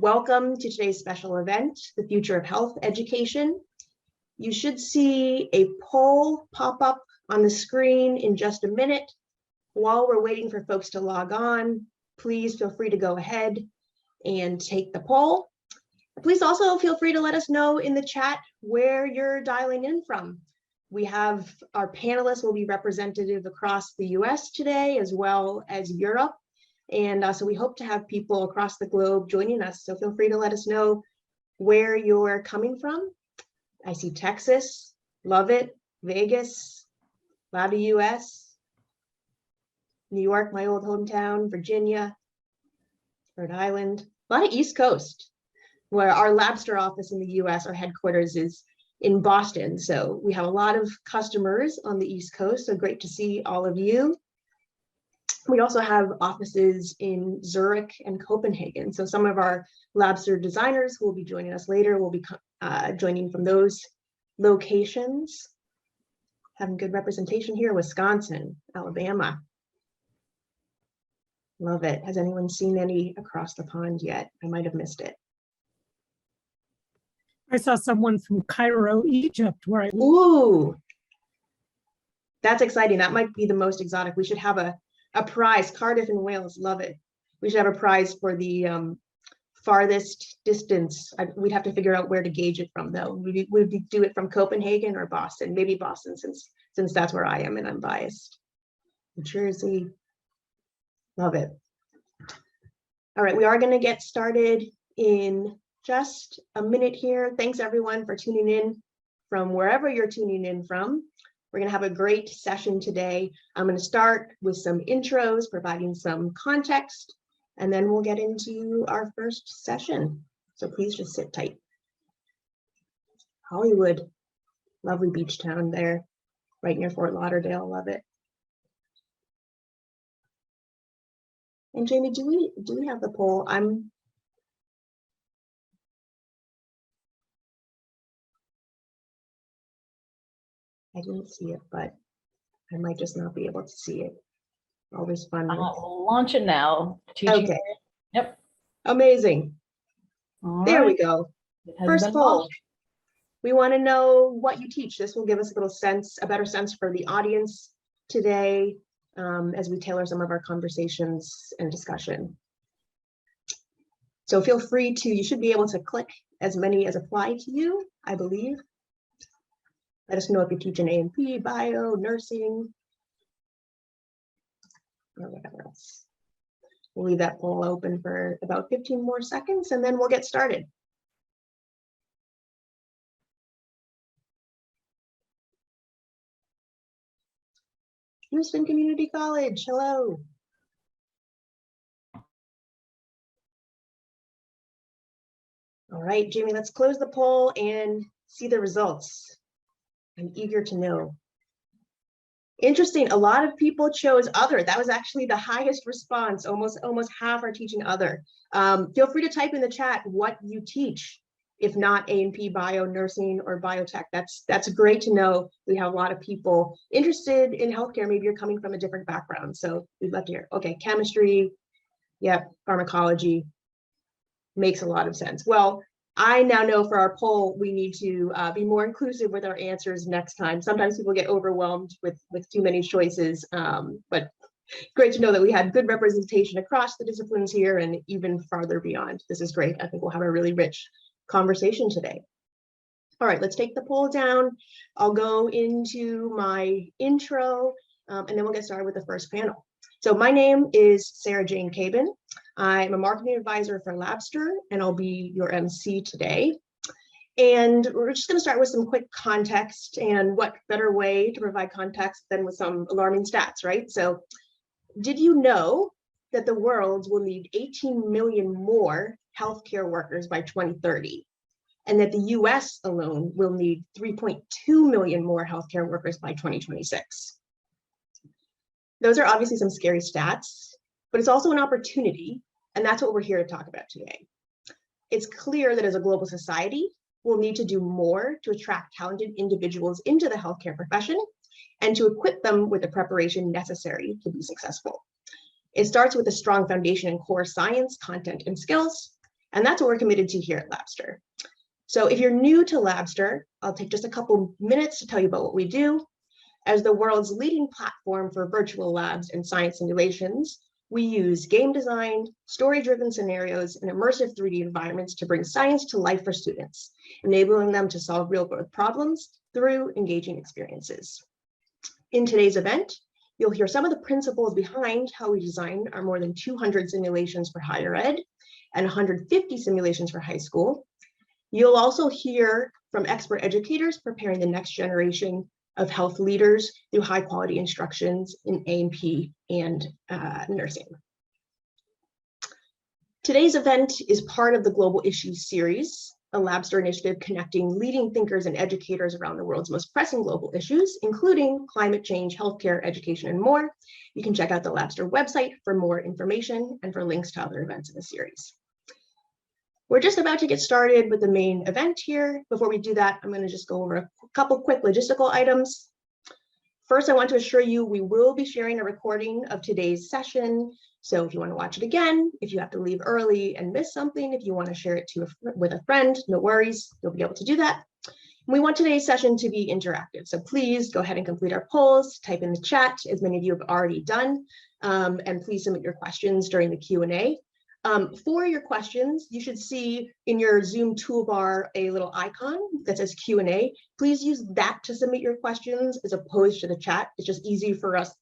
Welcome to today's special event, the Future of Health Education. You should see a poll pop up on the screen in just a minute. While we're waiting for folks to log on, please feel free to go ahead and take the poll. Please also feel free to let us know in the chat where you're dialing in from. We have our panelists will be representative across the US today, as well as Europe. And so we hope to have people across the globe joining us. So feel free to let us know where you're coming from. I see Texas, love it, Vegas, a lot of US, New York, my old hometown, Virginia, Rhode Island, a lot of East Coast, where our Labster office in the US, our headquarters is in Boston. So we have a lot of customers on the East Coast. So great to see all of you. We also have offices in Zurich and Copenhagen. So some of our Labster designers who will be joining us later will be joining from those locations. Having good representation here, Wisconsin, Alabama. Love it. Has anyone seen any across the pond yet? I might have missed it. I saw someone from Cairo, Egypt, where I live. Ooh, that's exciting. That might be the most exotic. We should have a prize. Cardiff and Wales, love it. We should have a prize for the farthest distance. We'd have to figure out where to gauge it from, though. Would we do it from Copenhagen or Boston? Maybe Boston, since that's where I am and I'm biased. New Jersey, love it. All right, we are going to get started in just a minute here. Thanks everyone for tuning in from wherever you're tuning in from. We're going to have a great session today. I'm going to start with some intros, providing some context, and then we'll get into our first session. So please just sit tight. Hollywood, lovely beach town there, right near Fort Lauderdale, love it. And Jamie, do we have the poll? I didn't see it, but I might just not be able to see it. Always fun. Launch it now. Okay. Yep. Amazing. All there right. we go. First poll. We want to know what you teach. This will give us a little sense, a better sense for the audience today as we tailor some of our conversations and discussion. So feel free to, you should be able to click as many as apply to you, I believe. Let us know if you teach an A&P, bio, nursing, or whatever else. We'll leave that poll open for about 15 more seconds and then we'll get started. Houston Community College, hello. All right, Jamie, let's close the poll and see the results. I'm eager to know. Interesting, a lot of people chose other. That was actually the highest response. Almost half are teaching other. Feel free to type in the chat what you teach, if not A&P, bio, nursing, or biotech. That's great to know. We have a lot of people interested in healthcare. Maybe you're coming from a different background, so we'd love to hear. Okay, chemistry, yep, pharmacology, makes a lot of sense. Well, I now know for our poll, we need to be more inclusive with our answers next time. Sometimes people get overwhelmed with too many choices, but great to know that we had good representation across the disciplines here and even farther beyond. This is great. I think we'll have a really rich conversation today. All right, let's take the poll down. I'll go into my intro and then we'll get started with the first panel. So my name is Sarah Jane Cabin. I'm a marketing advisor for Labster, and I'll be your MC today. And we're just going to start with some quick context, and what better way to provide context than with some alarming stats, right? So did you know that the world will need 18 million more healthcare workers by 2030, and that the US alone will need 3.2 million more healthcare workers by 2026? Those are obviously some scary stats, but it's also an opportunity, and that's what we're here to talk about today. It's clear that as a global society, we'll need to do more to attract talented individuals into the healthcare profession and to equip them with the preparation necessary to be successful. It starts with a strong foundation in core science, content, and skills. And that's what we're committed to here at Labster. So if you're new to Labster, I'll take just a couple minutes to tell you about what we do. As the world's leading platform for virtual labs and science simulations, we use game design, story-driven scenarios, and immersive 3D environments to bring science to life for students, enabling them to solve real-world problems through engaging experiences. In today's event, you'll hear some of the principles behind how we designed our more than 200 simulations for higher ed and 150 simulations for high school. You'll also hear from expert educators preparing the next generation of health leaders through high quality instructions in A&P and nursing. Today's event is part of the Global Issues series, a Labster initiative connecting leading thinkers and educators around the world's most pressing global issues, including climate change, healthcare, education, and more. You can check out the Labster website for more information and for links to other events in the series. We're just about to get started with the main event here. Before we do that, I'm going to just go over a couple quick logistical items. First, I want to assure you we will be sharing a recording of today's session. So if you want to watch it again, if you have to leave early and miss something, if you want to share it with a friend, no worries, you'll be able to do that. We want today's session to be interactive. So please go ahead and complete our polls, type in the chat, as many of you have already done, and please submit your questions during the Q&A. For your questions, you should see in your Zoom toolbar a little icon that says Q&A. Please use that to submit your questions as opposed to the chat. It's just easier for us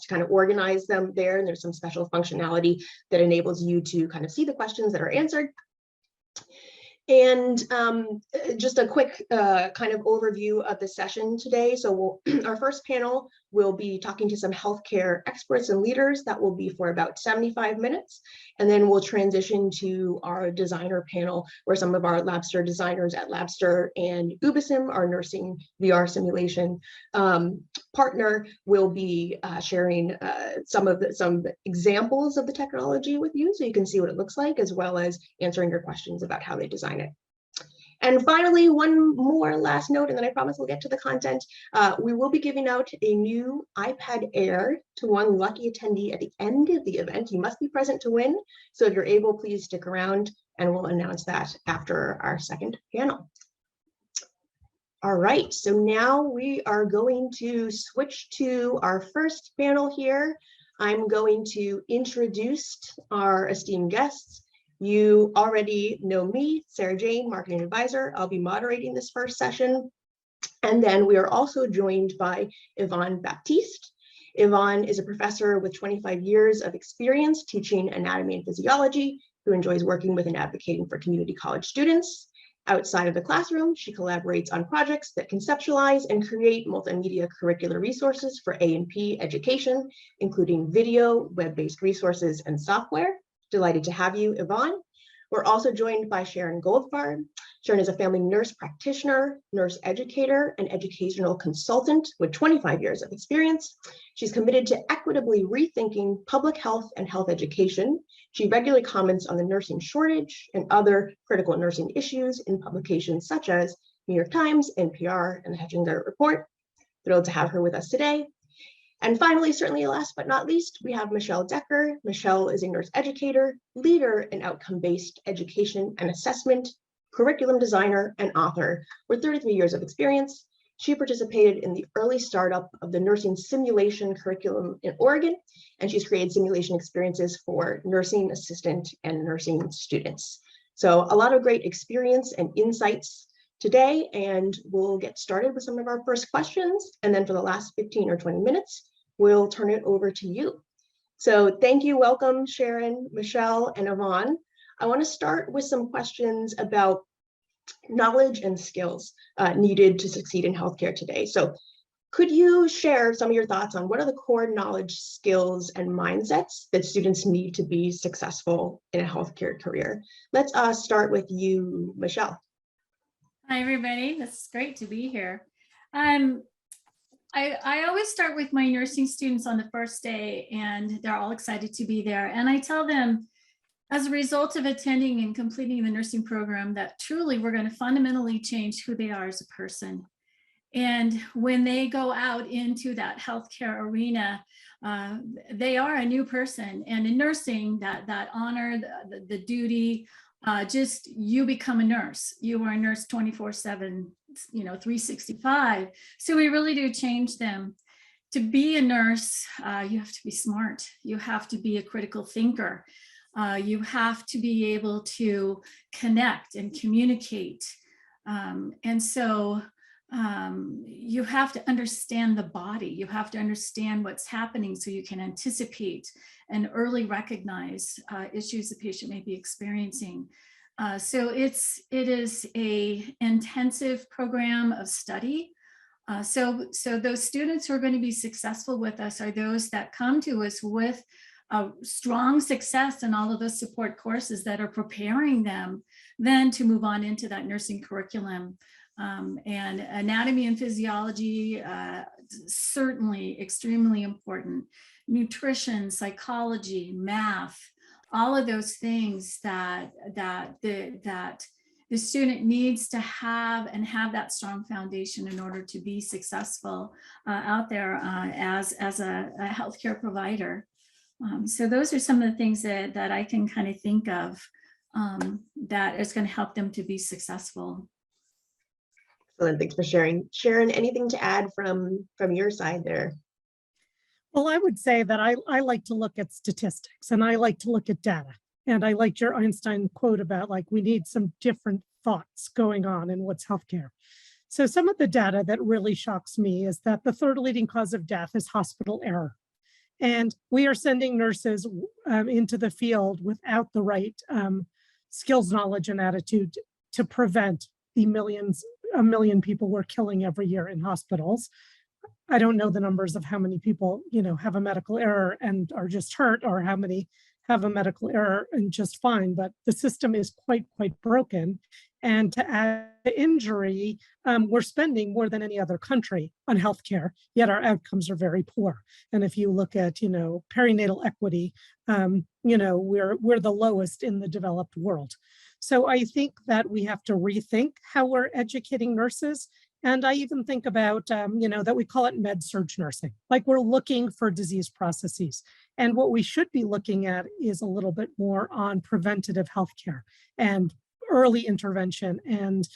to kind of organize them there, and there's some special functionality that enables you to kind of see the questions that are answered. And just a quick kind of overview of the session today. So our first panel will be talking to some healthcare experts and leaders. That will be for about 75 minutes. And then we'll transition to our designer panel, where some of our Labster designers at Labster and Ubisim, our nursing VR simulation partner, will be sharing some examples of the technology with you, so you can see what it looks like, as well as answering your questions about how they design it. And finally, one more last note, and then I promise we'll get to the content. We will be giving out a new iPad Air to one lucky attendee at the end of the event. You must be present to win. So if you're able, please stick around, and we'll announce that after our second panel. All right, so now we are going to switch to our first panel here. I'm going to introduce our esteemed guests. You already know me, Sarah Jane, Marketing Advisor. I'll be moderating this first session. And then we are also joined by Yvonne Baptiste. Yvonne is a professor with 25 years of experience teaching anatomy and physiology, who enjoys working with and advocating for community college students. Outside of the classroom, she collaborates on projects that conceptualize and create multimedia curricular resources for A&P education, including video, web-based resources, and software. Delighted to have you, Yvonne. We're also joined by Sharon Goldfarb. Sharon is a family nurse practitioner, nurse educator, and educational consultant with 25 years of experience. She's committed to equitably rethinking public health and health education. She regularly comments on the nursing shortage and other critical nursing issues in publications such as New York Times, NPR, and the Hetchinger Report. Thrilled to have her with us today. And finally, certainly last but not least, we have Michelle Decker. Michelle is a nurse educator, leader in outcome-based education and assessment, curriculum designer, and author with 33 years of experience. She participated in the early startup of the nursing simulation curriculum in Oregon, and she's created simulation experiences for nursing assistant and nursing students. So a lot of great experience and insights today, and we'll get started with some of our first questions. And then for the last 15 or 20 minutes, we'll turn it over to you. So thank you, welcome, Sharon, Michelle, and Yvonne. I want to start with some questions about knowledge and skills needed to succeed in healthcare today. So could you share some of your thoughts on what are the core knowledge, skills, and mindsets that students need to be successful in a healthcare career? Let's start with you, Michelle. Hi, everybody. It's great to be here. I always start with my nursing students on the first day, and they're all excited to be there. And I tell them, as a result of attending and completing the nursing program, that truly we're going to fundamentally change who they are as a person. And when they go out into that healthcare arena, they are a new person. And in nursing, that honor, the duty, just you become a nurse. You are a nurse 24/7, 365. So we really do change them. To be a nurse, you have to be smart. You have to be a critical thinker. You have to be able to connect and communicate. And so you have to understand the body. You have to understand what's happening so you can anticipate and early recognize issues the patient may be experiencing. So it is a intensive program of study. So those students who are going to be successful with us are those that come to us with a strong success in all of those support courses that are preparing them then to move on into that nursing curriculum. And anatomy and physiology, certainly extremely important. Nutrition, psychology, math, all of those things that the student needs to have and have that strong foundation in order to be successful out there as a healthcare provider. So those are some of the things that I can kind of think of that is going to help them to be successful. Excellent, thanks for sharing. Sharon, anything to add from your side there? Well, I would say that I like to look at statistics and I like to look at data. And I liked your Einstein quote about like, we need some different thoughts going on in what's healthcare. So some of the data that really shocks me is that the third leading cause of death is hospital error. And we are sending nurses into the field without the right skills, knowledge, and attitude to prevent the a million people we're killing every year in hospitals. I don't know the numbers of how many people, have a medical error and are just hurt, or how many have a medical error and just fine, but the system is quite broken. And to add injury, we're spending more than any other country on healthcare, yet our outcomes are very poor. And if you look at, perinatal equity, we're the lowest in the developed world. So I think that we have to rethink how we're educating nurses. And I even think about, that we call it med-surg nursing, like we're looking for disease processes. And what we should be looking at is a little bit more on preventative healthcare and early intervention. And,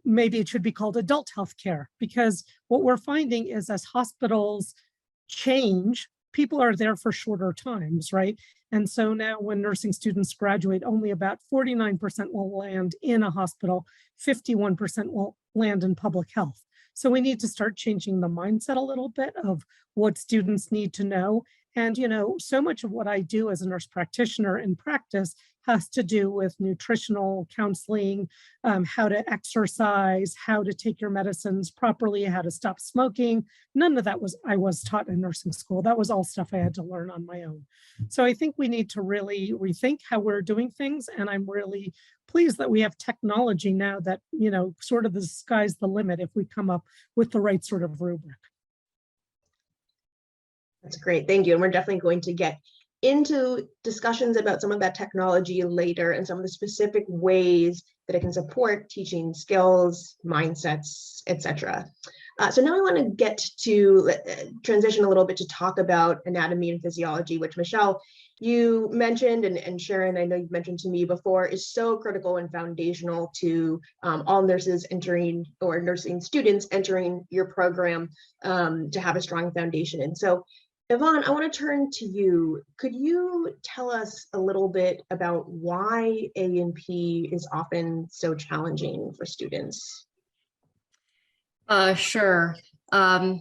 maybe it should be called adult healthcare, because what we're finding is as hospitals change, people are there for shorter times, right? And so now when nursing students graduate, only about 49% will land in a hospital, 51% will land in public health. So we need to start changing the mindset a little bit of what students need to know. And, so much of what I do as a nurse practitioner in practice has to do with nutritional counseling, how to exercise, how to take your medicines properly, how to stop smoking. None of that I was taught in nursing school. That was all stuff I had to learn on my own. So I think we need to really rethink how we're doing things. And I'm really pleased that we have technology now that, sort of the sky's the limit if we come up with the right sort of rubric. That's great, thank you. And we're definitely going to get into discussions about some of that technology later and some of the specific ways that it can support teaching skills, mindsets, etc. So now I want to get to transition a little bit to talk about anatomy and physiology, which Michelle, you mentioned, and Sharon, I know you've mentioned to me before, is so critical and foundational to all nurses entering, or nursing students entering your program, to have a strong foundation. And so Yvonne, I want to turn to you. Could you tell us a little bit about why A&P is often so challenging for students? Sure. At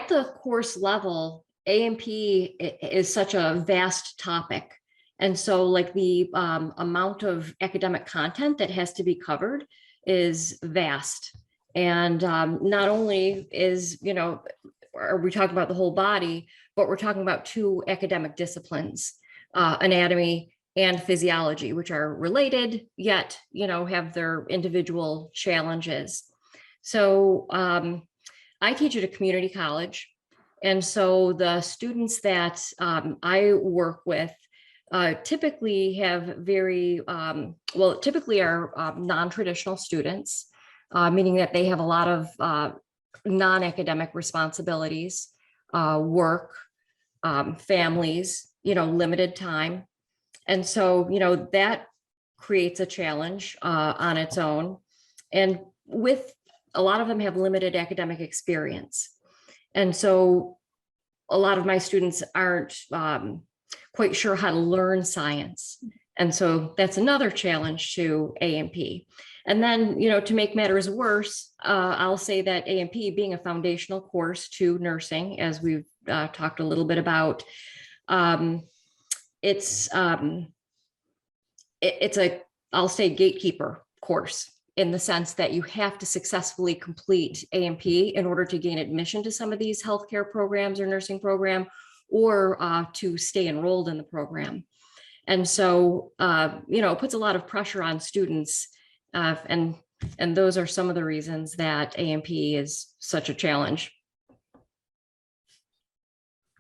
the course level, A&P is such a vast topic. And so like the amount of academic content that has to be covered is vast. And not only is, are we talking about the whole body, but we're talking about two academic disciplines, anatomy and physiology, which are related, yet, have their individual challenges. So I teach at a community college. And so the students that I work with typically have typically are non-traditional students, meaning that they have a lot of non-academic responsibilities. work, families, limited time. And so, that creates a challenge on its own. And with a lot of them have limited academic experience. And so a lot of my students aren't quite sure how to learn science. And so that's another challenge to A&P. And then, to make matters worse, I'll say that A&P being a foundational course to nursing, as we've talked a little bit about, it's a, I'll say, gatekeeper course, in the sense that you have to successfully complete A&P in order to gain admission to some of these healthcare programs or nursing program, or to stay enrolled in the program. And so, it puts a lot of pressure on students, and those are some of the reasons that A&P is such a challenge.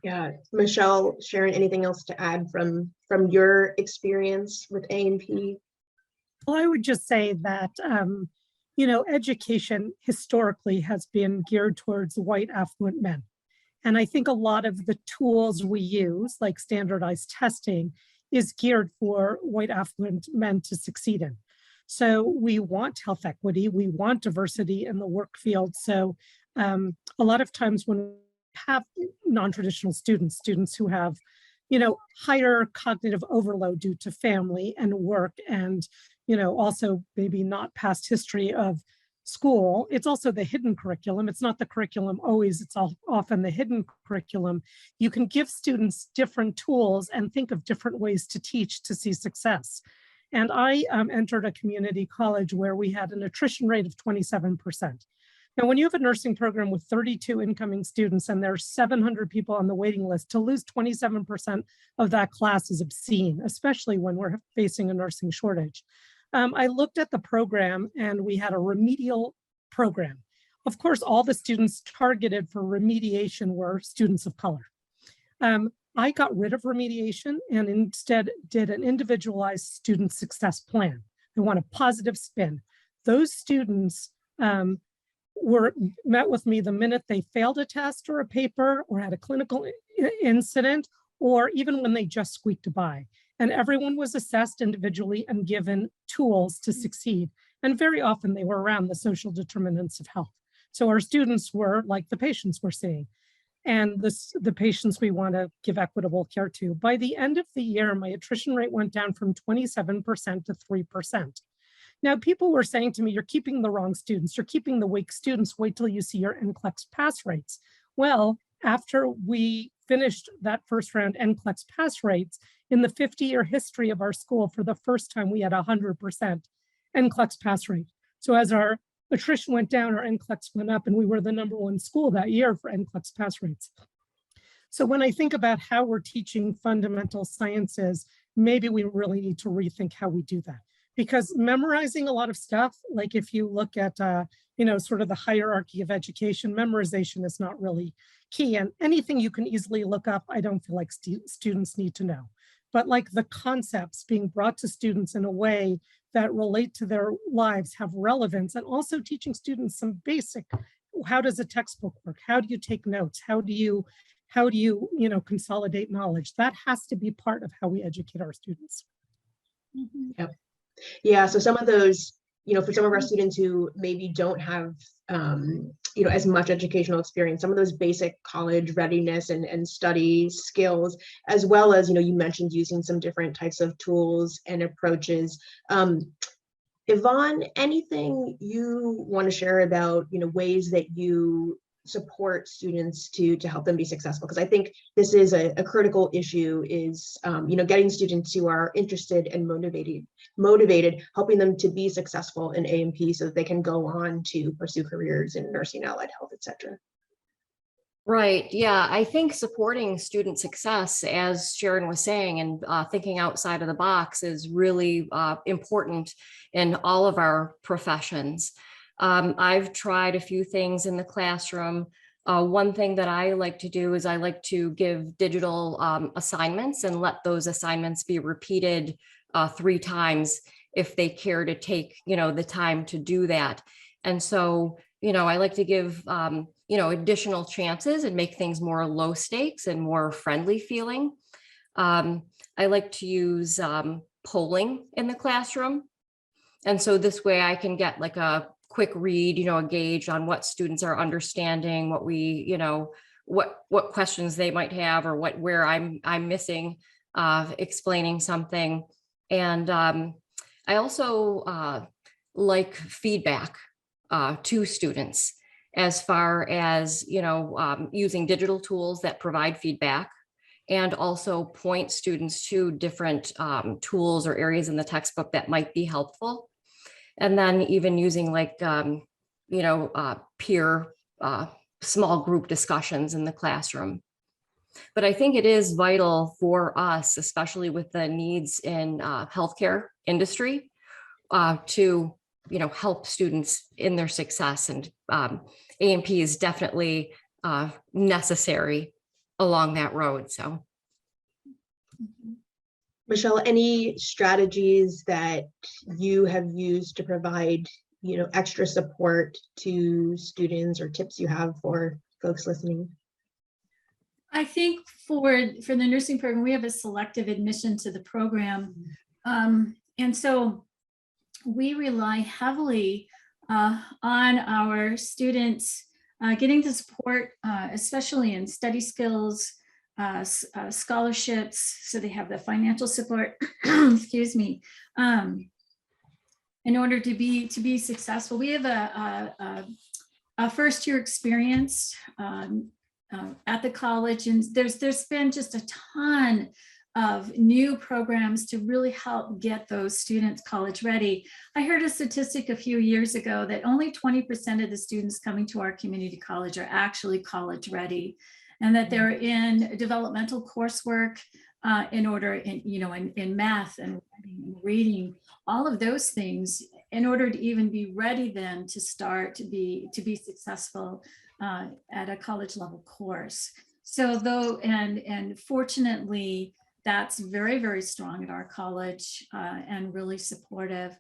Yeah, Michelle, Sharon, anything else to add from your experience with A&P? Well, I would just say that, education historically has been geared towards white affluent men. And I think a lot of the tools we use, like standardized testing, is geared for white affluent men to succeed in. So we want health equity, we want diversity in the work field. So a lot of times when we have non-traditional students who have, higher cognitive overload due to family and work, and, also maybe not past history of school, it's also the hidden curriculum. It's not the curriculum always, it's often the hidden curriculum. You can give students different tools and think of different ways to teach to see success. And I entered a community college where we had an attrition rate of 27%. Now, when you have a nursing program with 32 incoming students and there's 700 people on the waiting list, to lose 27% of that class is obscene, especially when we're facing a nursing shortage. I looked at the program and we had a remedial program. Of course, all the students targeted for remediation were students of color. I got rid of remediation and instead did an individualized student success plan. I want a positive spin. Those students met with me the minute they failed a test or a paper or had a clinical incident, or even when they just squeaked by. And everyone was assessed individually and given tools to succeed. And very often they were around the social determinants of health. So our students were like the patients we're seeing, and the patients we want to give equitable care to. By the end of the year, my attrition rate went down from 27% to 3%. Now, people were saying to me, you're keeping the wrong students. You're keeping the weak students. Wait till you see your NCLEX pass rates. Well, after we finished that first round NCLEX pass rates, in the 50-year history of our school, for the first time, we had 100% NCLEX pass rate. So as our attrition went down, our NCLEX went up, and we were the #1 school that year for NCLEX pass rates. So when I think about how we're teaching fundamental sciences, maybe we really need to rethink how we do that. Because memorizing a lot of stuff, like if you look at, sort of the hierarchy of education, memorization is not really key. And anything you can easily look up, I don't feel like students need to know. But like the concepts being brought to students in a way that relate to their lives, have relevance, and also teaching students some basic, how does a textbook work? How do you take notes? How do you consolidate knowledge? That has to be part of how we educate our students. Mhm. Yep. Yeah, so some of those, for some of our students who maybe don't have, as much educational experience, some of those basic college readiness and study skills, as well as, you mentioned using some different types of tools and approaches. Yvonne, anything you want to share about, ways that you support students to help them be successful? Because I think this is a critical issue, is getting students who are interested and motivated, helping them to be successful in A&P so that they can go on to pursue careers in nursing, allied health, etc. Right. Yeah, I think supporting student success, as Sharon was saying, and thinking outside of the box is really important in all of our professions. I've tried a few things in the classroom. One thing that I like to do is I like to give digital assignments and let those assignments be repeated 3 times if they care to take, the time to do that. And so, I like to give additional chances and make things more low stakes and more friendly feeling. I like to use polling in the classroom. And so this way I can get like a quick read, a gauge on what students are understanding, what what questions they might have, or where I'm missing explaining something. And I also like feedback to students as far as, using digital tools that provide feedback, and also point students to different tools or areas in the textbook that might be helpful. And then even using like, peer small group discussions in the classroom. But I think it is vital for us, especially with the needs in healthcare industry, to help students in their success. And A&P is definitely necessary along that road. So, Michelle, any strategies that you have used to provide, extra support to students, or tips you have for folks listening? I think for the nursing program, we have a selective admission to the program. And so we rely heavily on our students getting the support, especially in study skills, scholarships, so they have the financial support, excuse me, in order to be successful. We have a first year experience at the college, and there's been just a ton of new programs to really help get those students college ready. I heard a statistic a few years ago that only 20% of the students coming to our community college are actually college ready, and that they're in developmental coursework in math and reading, all of those things, in order to even be ready then to start to be successful at a college level course. So and fortunately, that's very, very strong at our college and really supportive.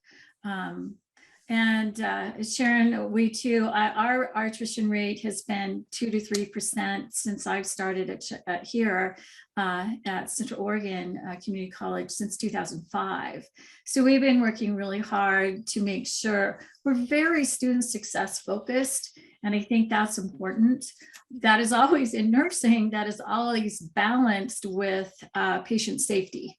Sharon, we too, our attrition rate has been 2 to 3% since I've started here at Central Oregon Community College since 2005. So we've been working really hard to make sure we're very student success focused. And I think that's important. That is always in nursing, that is always balanced with patient safety.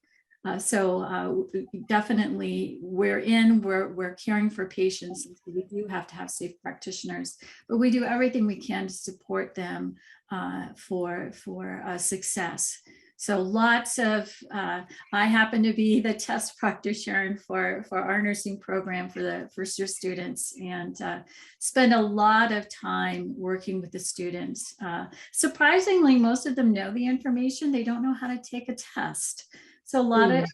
Definitely we're caring for patients. We do have to have safe practitioners, but we do everything we can to support them for success. So lots of, I happen to be the test practitioner for our nursing program for the first year students, and spend a lot of time working with the students. Surprisingly, most of them know the information. They don't know how to take a test. So a lot of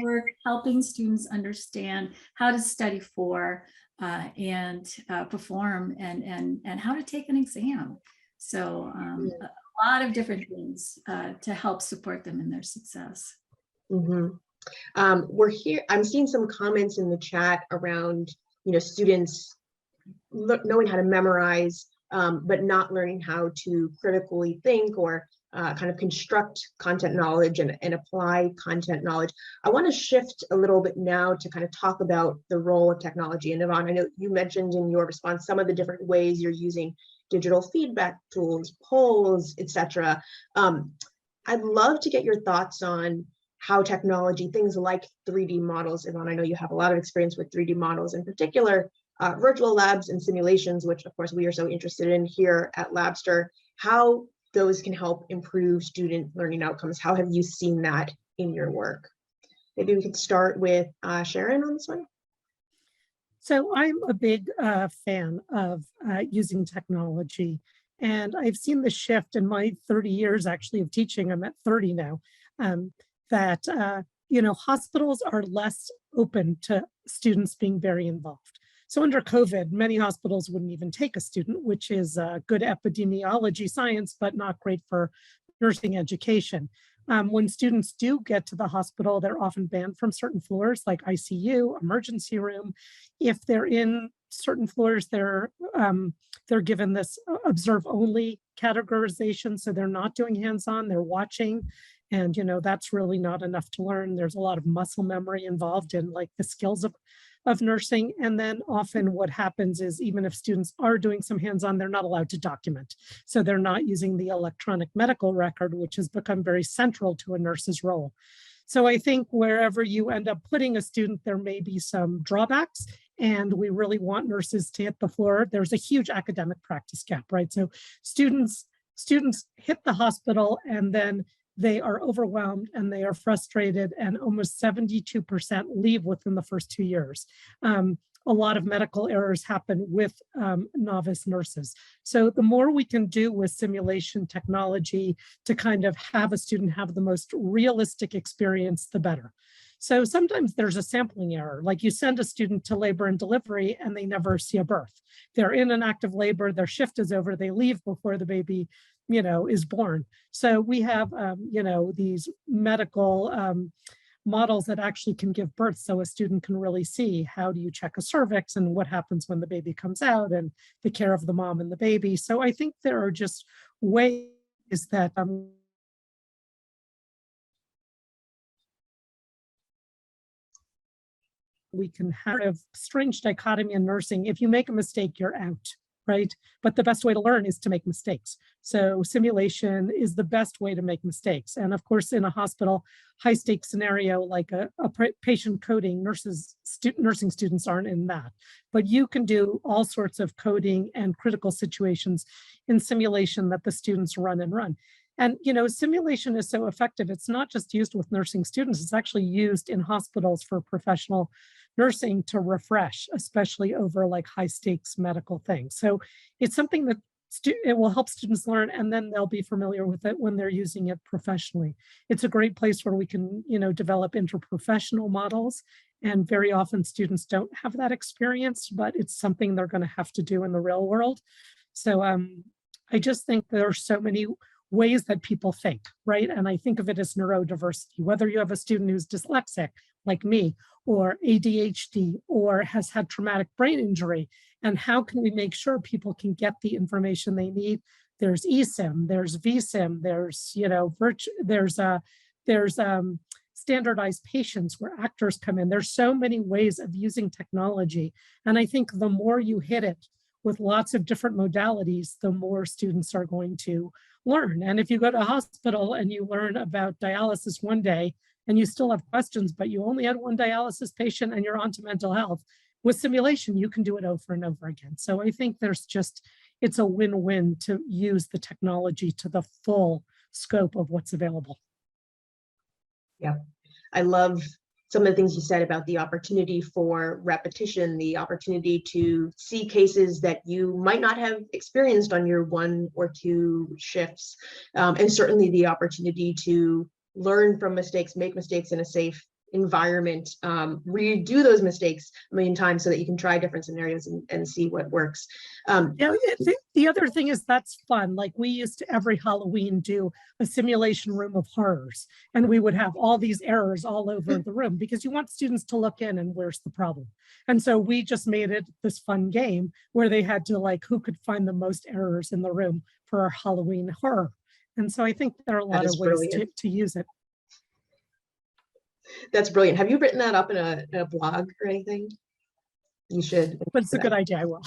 work helping students understand how to study for and perform and how to take an exam. So a lot of different things to help support them in their success. We're here. I'm seeing some comments in the chat around, students knowing how to memorize, but not learning how to critically think or kind of construct content knowledge and apply content knowledge. I want to shift a little bit now to kind of talk about the role of technology. And Yvonne, I know you mentioned in your response some of the different ways you're using digital feedback tools, polls, etc. I'd love to get your thoughts on how technology, things like 3D models, Yvonne, I know you have a lot of experience with 3D models, in particular, virtual labs and simulations, which of course we are so interested in here at Labster, how those can help improve student learning outcomes. How have you seen that in your work? Maybe we could start with Sharon on this one. So I'm a big fan of using technology, and I've seen the shift in my 30 years actually of teaching. I'm at 30 now, that hospitals are less open to students being very involved. So under COVID, many hospitals wouldn't even take a student, which is good epidemiology science, but not great for nursing education. When students do get to the hospital, they're often banned from certain floors like ICU, emergency room. If they're in certain floors, they're given this observe only categorization. So they're not doing hands-on, they're watching. And, that's really not enough to learn. There's a lot of muscle memory involved in like the skills of nursing. And then often what happens is even if students are doing some hands-on, they're not allowed to document. So they're not using the electronic medical record, which has become very central to a nurse's role. So I think wherever you end up putting a student, there may be some drawbacks, and we really want nurses to hit the floor. There's a huge academic practice gap, right? So students hit the hospital and then they are overwhelmed and they are frustrated, and almost 72% leave within the first 2 years. A lot of medical errors happen with novice nurses. So the more we can do with simulation technology to kind of have a student have the most realistic experience, the better. So sometimes there's a sampling error, like you send a student to labor and delivery and they never see a birth. They're in an active labor, their shift is over, they leave before the baby, is born. So we have, these medical models that actually can give birth, so a student can really see how do you check a cervix and what happens when the baby comes out and the care of the mom and the baby. So I think there are just ways that we can have a strange dichotomy in nursing. If you make a mistake, you're out, right? But the best way to learn is to make mistakes. So simulation is the best way to make mistakes. And of course, in a hospital, high stakes scenario, like a patient coding, nursing students aren't in that. But you can do all sorts of coding and critical situations in simulation that the students run and run. And, simulation is so effective. It's not just used with nursing students, it's actually used in hospitals for professional nursing to refresh, especially over like high stakes medical things. So it's something that it will help students learn, and then they'll be familiar with it when they're using it professionally. It's a great place where we can, develop interprofessional models. And very often students don't have that experience, but it's something they're going to have to do in the real world. So I just think there are so many ways that people think, right? And I think of it as neurodiversity, whether you have a student who's dyslexic like me, or ADHD, or has had traumatic brain injury, and how can we make sure people can get the information they need? There's eSIM, there's vSIM, there's standardized patients where actors come in. There's so many ways of using technology. And I think the more you hit it with lots of different modalities, the more students are going to learn. And if you go to a hospital and you learn about dialysis one day and you still have questions, but you only had one dialysis patient and you're on to mental health, with simulation, you can do it over and over again. So I think it's a win-win to use the technology to the full scope of what's available. Yeah, I love some of the things you said about the opportunity for repetition, the opportunity to see cases that you might not have experienced on your 1 or 2 shifts, and certainly the opportunity to learn from mistakes, make mistakes in a safe environment, redo those mistakes a million times so that you can try different scenarios and see what works. The other thing is that's fun. Like we used to every Halloween do a simulation room of horrors, and we would have all these errors all over the room because you want students to look in and where's the problem. And so we just made it this fun game where they had to who could find the most errors in the room for our Halloween horror. And so I think there are a lot of ways to use it. That's brilliant. Have you written that up in a blog or anything? You should. But it's a good idea. I will.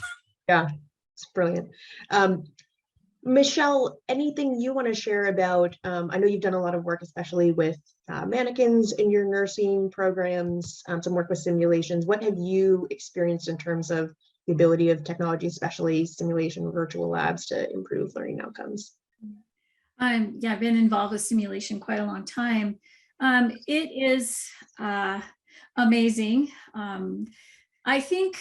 Yeah, it's brilliant. Michelle, anything you want to share about, I know you've done a lot of work, especially with mannequins in your nursing programs, some work with simulations. What have you experienced in terms of the ability of technology, especially simulation virtual labs, to improve learning outcomes? Yeah, I've been involved with simulation quite a long time. It is amazing. I think,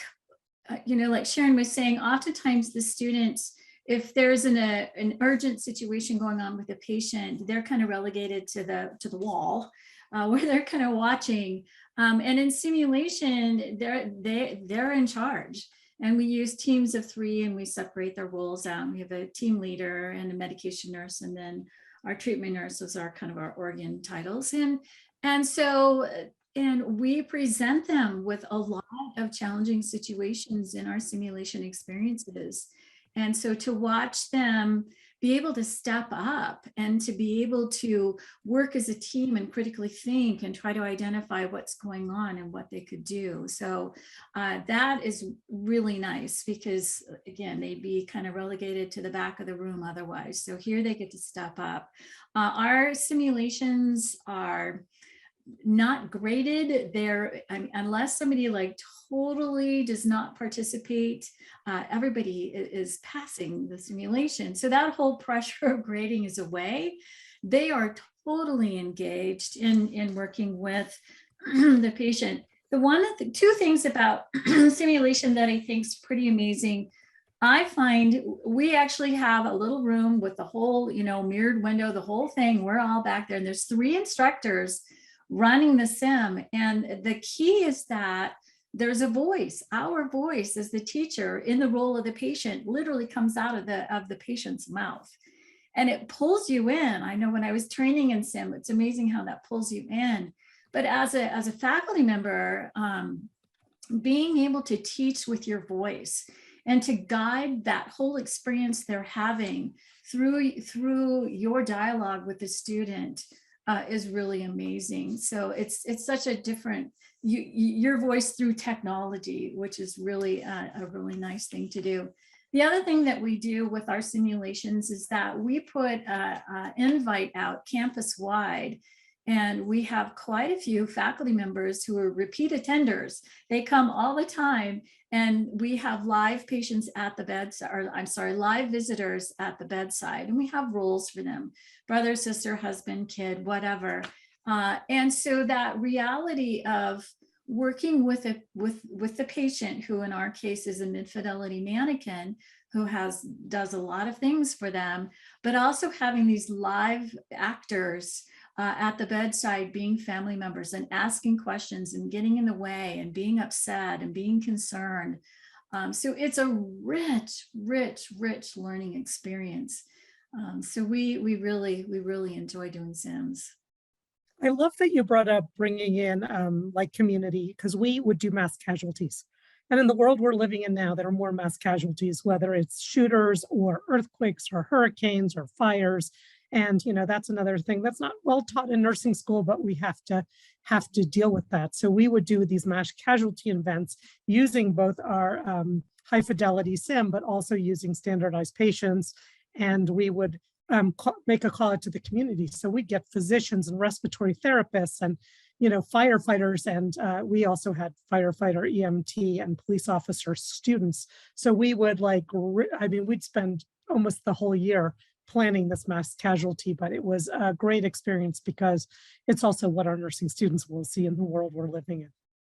like Sharon was saying, oftentimes the students, if there's an urgent situation going on with a patient, they're kind of relegated to the wall where they're kind of watching. And in simulation, they're in charge. And we use teams of 3 and we separate their roles out. We have a team leader and a medication nurse, and then our treatment nurses are kind of our organ titles. And so And we present them with a lot of challenging situations in our simulation experiences. And so to watch them be able to step up and to be able to work as a team and critically think and try to identify what's going on and what they could do. So that is really nice, because again, they'd be kind of relegated to the back of the room otherwise. So here they get to step up. Our simulations are not graded. They're, unless somebody like totally does not participate, everybody is passing the simulation. So that whole pressure of grading is away. They are totally engaged in working with the patient. The two things about simulation that I think is pretty amazing, I find we actually have a little room with the whole, mirrored window, the whole thing. We're all back there, and there's 3 instructors running the sim. And the key is that there's a voice. Our voice as the teacher in the role of the patient literally comes out of the patient's mouth, and it pulls you in. I know when I was training in sim, it's amazing how that pulls you in. But as a faculty member, being able to teach with your voice and to guide that whole experience they're having through your dialogue with the student is really amazing. So it's such a different, your voice through technology, which is really a really nice thing to do. The other thing that we do with our simulations is that we put an invite out campus wide, and we have quite a few faculty members who are repeat attenders. They come all the time, and we have live patients at the bedside, or I'm sorry, live visitors at the bedside, and we have roles for them: brother, sister, husband, kid, whatever. And so that reality of working with the patient, who in our case is a mid-fidelity mannequin who does a lot of things for them, but also having these live actors at the bedside being family members and asking questions and getting in the way and being upset and being concerned. So it's a rich learning experience. So we really enjoy doing Sims. I love that you brought up bringing in like community, because we would do mass casualties. And in the world we're living in now, there are more mass casualties, whether it's shooters or earthquakes or hurricanes or fires. And, that's another thing that's not well taught in nursing school, but we have to deal with that. So we would do these mass casualty events using both our high fidelity sim, but also using standardized patients. And we would make a call out to the community. So we get physicians and respiratory therapists and, firefighters. And we also had firefighter, EMT, and police officer students. So we would we'd spend almost the whole year planning this mass casualty, but it was a great experience because it's also what our nursing students will see in the world we're living in.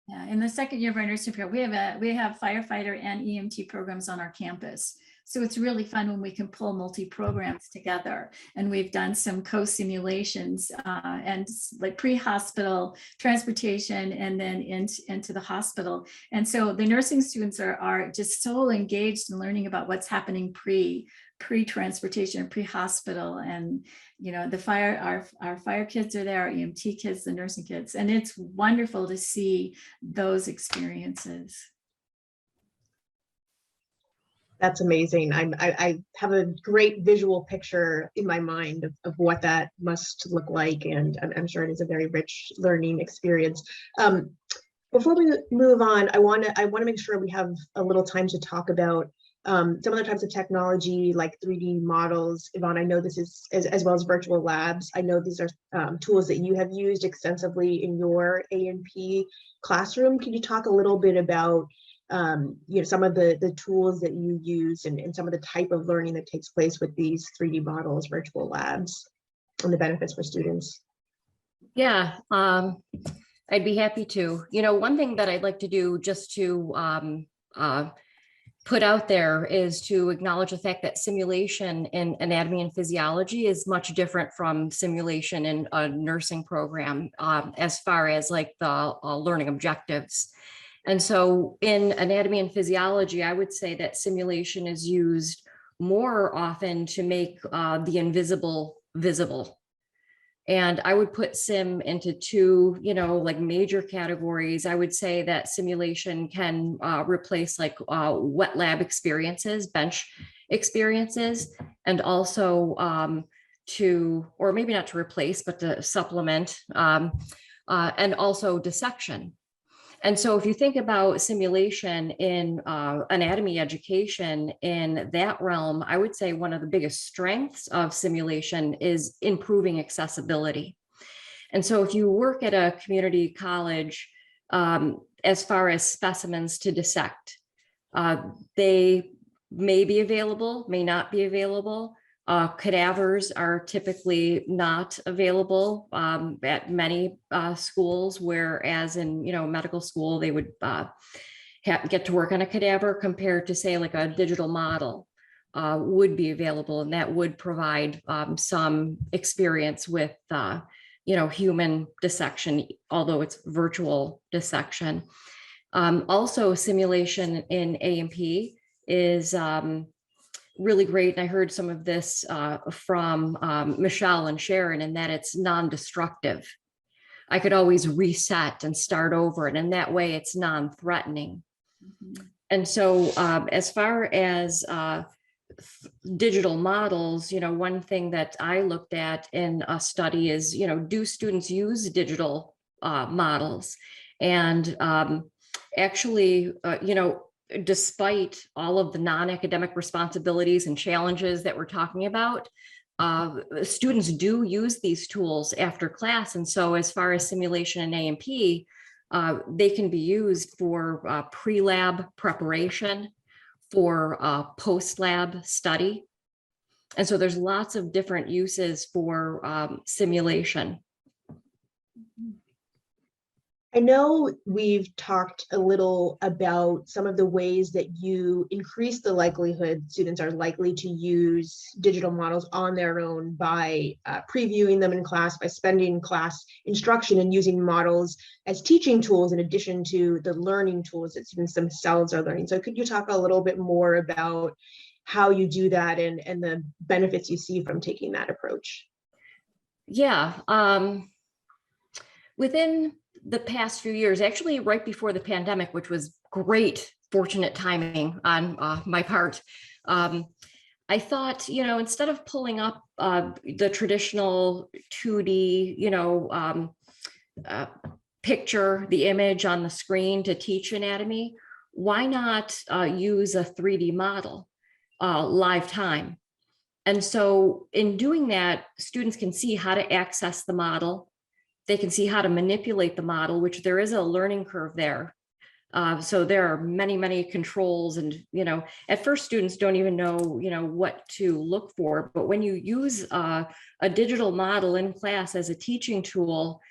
Yeah, in the second year of our nursing program, we have firefighter and EMT programs on our campus. So it's really fun when we can pull multi-programs together. And we've done some co-simulations and like pre-hospital transportation and then into the hospital. And so the nursing students are just so engaged in learning about what's happening pre-transportation, pre-hospital. And our fire kids are there, our EMT kids, the nursing kids, and it's wonderful to see those experiences. That's amazing. I have a great visual picture in my mind of what that must look like, and I'm sure it is a very rich learning experience. Before we move on, I want to make sure we have a little time to talk about some other types of technology like 3D models. Yvonne, I know this is as well as virtual labs. I know these are tools that you have used extensively in your A&P classroom. Can you talk a little bit about some of the tools that you use and some of the type of learning that takes place with these 3D models, virtual labs, and the benefits for students? Yeah, I'd be happy to. One thing that I'd like to do just to put out there is to acknowledge the fact that simulation in anatomy and physiology is much different from simulation in a nursing program as far as like the learning objectives. And so in anatomy and physiology, I would say that simulation is used more often to make the invisible visible. And I would put sim into two, like major categories. I would say that simulation can replace like wet lab experiences, bench experiences, and also or maybe not to replace, but to supplement, and also dissection. And so if you think about simulation in anatomy education in that realm, I would say one of the biggest strengths of simulation is improving accessibility. And so if you work at a community college, as far as specimens to dissect, they may be available, may not be available. Cadavers are typically not available at many schools, whereas in medical school they would get to work on a cadaver, compared to say like a digital model would be available, and that would provide some experience with human dissection, although it's virtual dissection. Also, simulation in A&P is really great. And I heard some of this from Michelle and Sharon, and that it's non-destructive. I could always reset and start over, and in that way it's non-threatening. And so as far as digital models, one thing that I looked at in a study is, do students use digital models? And actually, despite all of the non-academic responsibilities and challenges that we're talking about, students do use these tools after class. And so as far as simulation and A&P, they can be used for pre-lab preparation, for post-lab study. And so there's lots of different uses for simulation. I know we've talked a little about some of the ways that you increase the likelihood students are likely to use digital models on their own by previewing them in class, by spending class instruction and using models as teaching tools in addition to the learning tools that students themselves are learning. So could you talk a little bit more about how you do that and the benefits you see from taking that approach? Yeah. Within the past few years, actually right before the pandemic, which was great, fortunate timing on my part, I thought, instead of pulling up the traditional 2D, picture the image on the screen to teach anatomy, why not use a 3D model live time? And so in doing that, students can see how to access the model. They can see how to manipulate the model, which there is a learning curve there. So there are many, many controls, and, at first students don't even know, what to look for. But when you use a digital model in class as a teaching tool,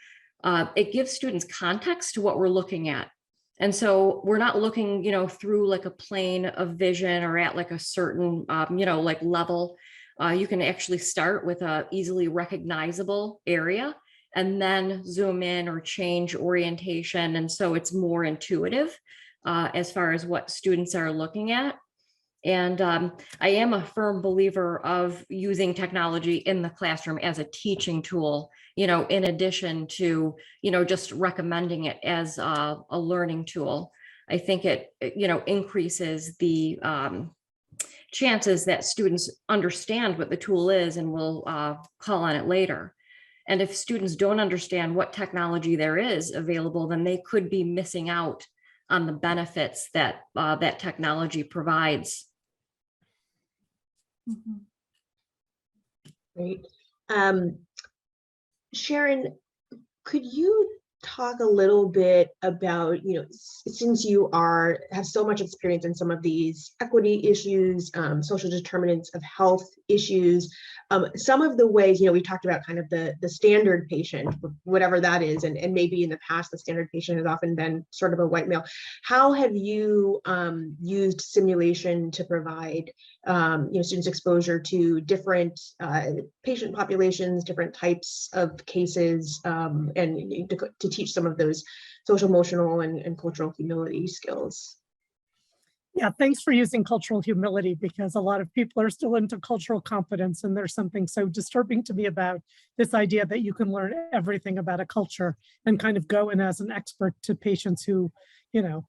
it gives students context to what we're looking at. And so we're not looking, through like a plane of vision or at like a certain, like level. You can actually start with a easily recognizable area and then zoom in or change orientation. And so it's more intuitive as far as what students are looking at. And I am a firm believer of using technology in the classroom as a teaching tool, in addition to, just recommending it as a learning tool. I think it, increases the chances that students understand what the tool is and will call on it later. And if students don't understand what technology there is available, then they could be missing out on the benefits that that technology provides. Great. Sharon, could you talk a little bit about, since you have so much experience in some of these equity issues, social determinants of health issues, some of the ways, we talked about kind of the standard patient, whatever that is, and maybe in the past, the standard patient has often been sort of a white male. How have you used simulation to provide, students exposure to different patient populations, different types of cases, and to teach some of those social, emotional, and cultural humility skills? Yeah, thanks for using cultural humility, because a lot of people are still into cultural competence, and there's something so disturbing to me about this idea that you can learn everything about a culture and kind of go in as an expert to patients who, you know,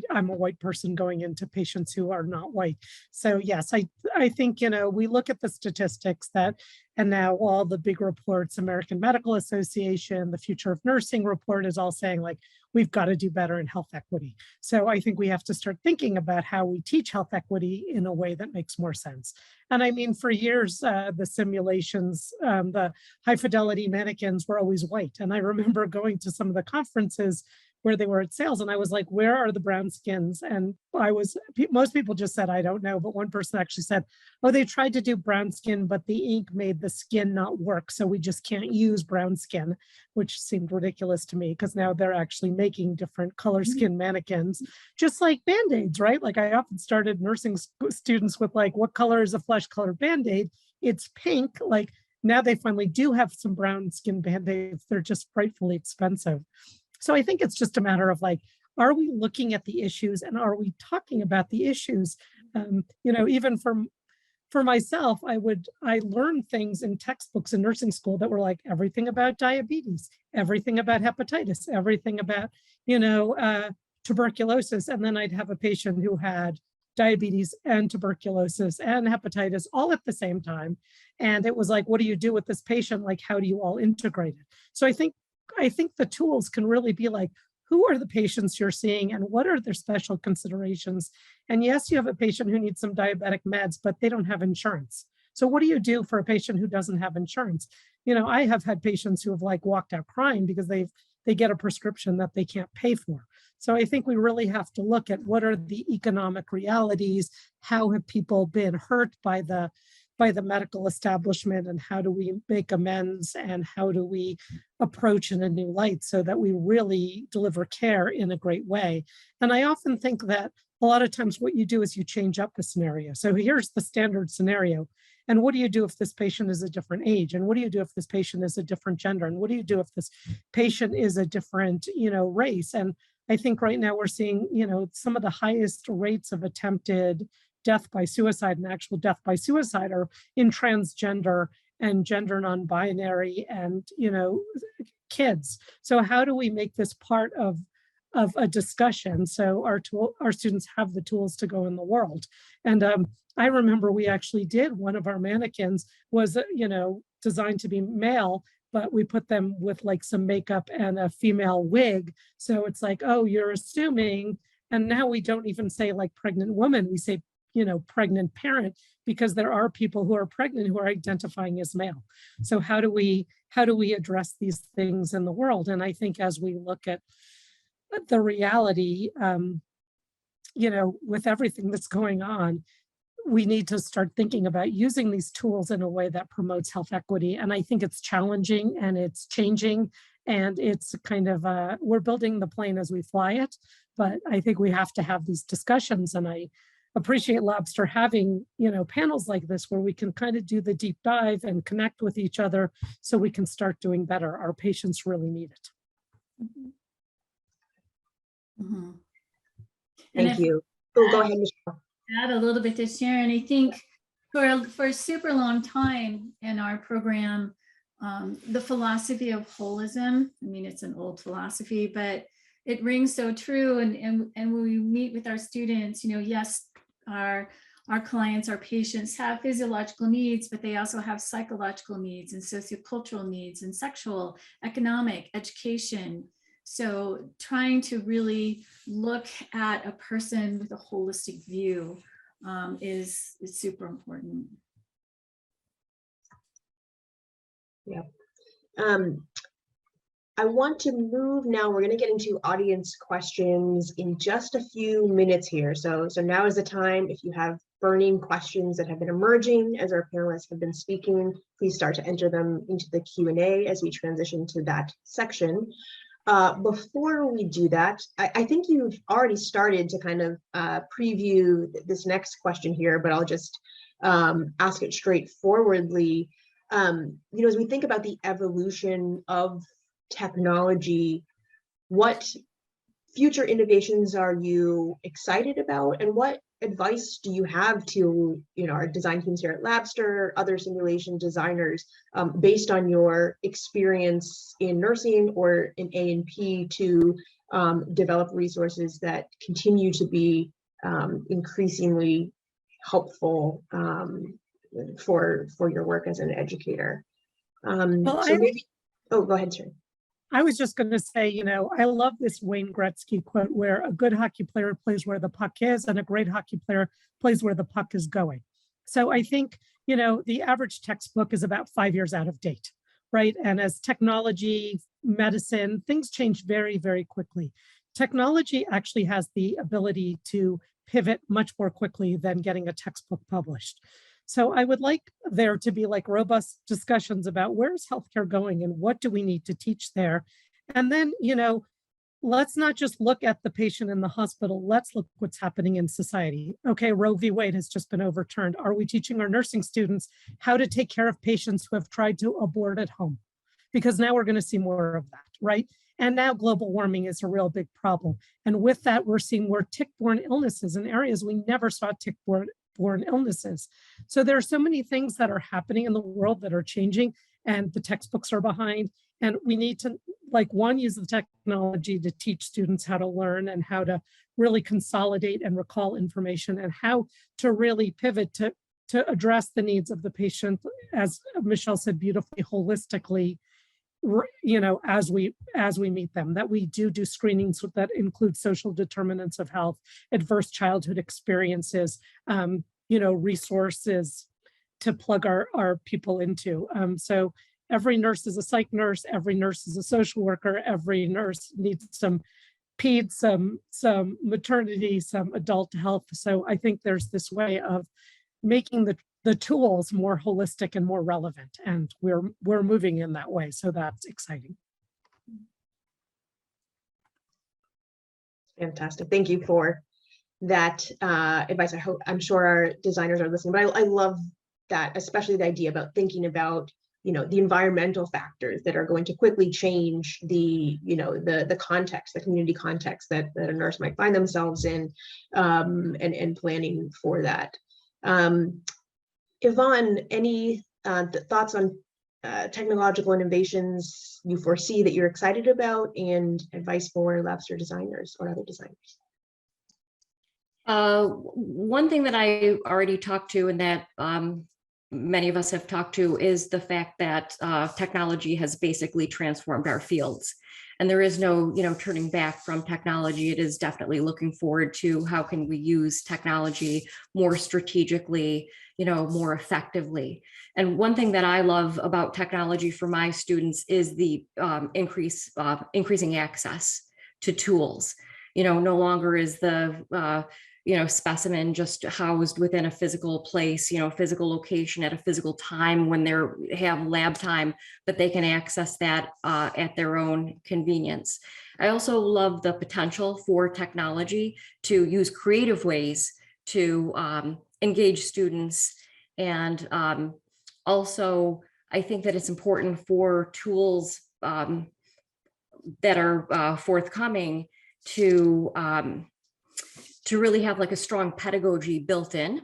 I'm a white person going into patients who are not white. So yes, I think, you know, we look at the statistics and now all the big reports, American Medical Association, the Future of Nursing report is all saying like, we've got to do better in health equity. So I think we have to start thinking about how we teach health equity in a way that makes more sense. And I mean, for years, the simulations, the high fidelity mannequins were always white. And I remember going to some of the conferences where they were at sales, and I was like, where are the brown skins? And most people just said, I don't know. But one person actually said, oh, they tried to do brown skin, but the ink made the skin not work. So we just can't use brown skin, which seemed ridiculous to me, because now they're actually making different color skin mannequins, just like Band-Aids, right? Like I often started nursing students with like, what color is a flesh colored Band-Aid? It's pink. Like now they finally do have some brown skin Band-Aids. They're just frightfully expensive. So I think it's just a matter of like, are we looking at the issues and are we talking about the issues? You know, even for myself, I learned things in textbooks in nursing school that were like everything about diabetes, everything about hepatitis, everything about, you know, tuberculosis. And then I'd have a patient who had diabetes and tuberculosis and hepatitis all at the same time. And it was like, what do you do with this patient? Like, how do you all integrate it? So I think the tools can really be like, who are the patients you're seeing and what are their special considerations? And yes, you have a patient who needs some diabetic meds, but they don't have insurance. So what do you do for a patient who doesn't have insurance? You know, I have had patients who have like walked out crying because they get a prescription that they can't pay for. So I think we really have to look at what are the economic realities, how have people been hurt by the medical establishment, and how do we make amends, and how do we approach in a new light so that we really deliver care in a great way. And I often think that a lot of times what you do is you change up the scenario. So here's the standard scenario. And what do you do if this patient is a different age? And what do you do if this patient is a different gender? And what do you do if this patient is a different, you know, race? And I think right now we're seeing, you know, some of the highest rates of attempted death by suicide and actual death by suicide are in transgender and gender non-binary and, you know, kids. So how do we make this part of a discussion so our students have the tools to go in the world? And I remember we actually did, one of our mannequins was, you know, designed to be male, but we put them with like some makeup and a female wig. So it's like, oh, you're assuming, and now we don't even say like pregnant woman, we say, you know, pregnant parent, because there are people who are pregnant who are identifying as male. So how do we address these things in the world? And I think as we look at the reality, you know, with everything that's going on, we need to start thinking about using these tools in a way that promotes health equity. And I think it's challenging and it's changing, and it's kind of, we're building the plane as we fly it, but I think we have to have these discussions. And I appreciate Labster having, you know, panels like this where we can kind of do the deep dive and connect with each other so we can start doing better. Our patients really need it. Mhm. Thank if you. Oh, go ahead, Michelle. Add a little bit to Sharon, I think for a super long time in our program, the philosophy of holism, I mean, it's an old philosophy, but it rings so true. And when we meet with our students, you know, yes, our clients, our patients have physiological needs, but they also have psychological needs and sociocultural needs and sexual, economic, education. So trying to really look at a person with a holistic view is super important. Yeah. I want to move now. We're going to get into audience questions in just a few minutes here. So now is the time. If you have burning questions that have been emerging as our panelists have been speaking, please start to enter them into the Q&A as we transition to that section. Before we do that, I think you've already started to kind of preview this next question here, but I'll just ask it straightforwardly. You know, as we think about the evolution of technology, what future innovations are you excited about, and what advice do you have to, our design teams here at Labster, other simulation designers, based on your experience in nursing or in A&P to develop resources that continue to be increasingly helpful for your work as an educator? Well, So maybe, oh, go ahead, Sharon. I was just going to say, I love this Wayne Gretzky quote where a good hockey player plays where the puck is and a great hockey player plays where the puck is going. So I think, the average textbook is about 5 years out of date, right? And as technology, medicine, things change very, very quickly. Technology actually has the ability to pivot much more quickly than getting a textbook published. So I would like there to be like robust discussions about where's healthcare going and what do we need to teach there. And then, let's not just look at the patient in the hospital. Let's look what's happening in society. Okay, Roe v. Wade has just been overturned. Are we teaching our nursing students how to take care of patients who have tried to abort at home? Because now we're going to see more of that, right? And now global warming is a real big problem. And with that, we're seeing more tick-borne illnesses in areas we never saw tick-borne illnesses. So there are so many things that are happening in the world that are changing, and the textbooks are behind. And we need to, use the technology to teach students how to learn and how to really consolidate and recall information and how to really pivot to address the needs of the patient, as Michelle said beautifully, holistically, as we meet them, that we do screenings that include social determinants of health, adverse childhood experiences, resources to plug our people into. So every nurse is a psych nurse, every nurse is a social worker, every nurse needs some peds, some maternity, some adult health. So I think there's this way of making the tools more holistic and more relevant, and we're moving in that way. So that's exciting. Fantastic. Thank you for that advice. I'm sure our designers are listening, but I love that, especially the idea about thinking about, the environmental factors that are going to quickly change the context, the community context that a nurse might find themselves in, and planning for that. Yvonne, any thoughts on technological innovations you foresee that you're excited about, and advice for Labster designers or other designers? One thing that I already talked to, and that many of us have talked to, is the fact that technology has basically transformed our fields. And there is no, turning back from technology. It is definitely looking forward to how can we use technology more strategically, more effectively. And one thing that I love about technology for my students is the increasing access to tools. No longer is the specimen just housed within a physical place, physical location at a physical time when they have lab time, but they can access that at their own convenience. I also love the potential for technology to use creative ways to engage students. And also, I think that it's important for tools that are forthcoming to really have like a strong pedagogy built in,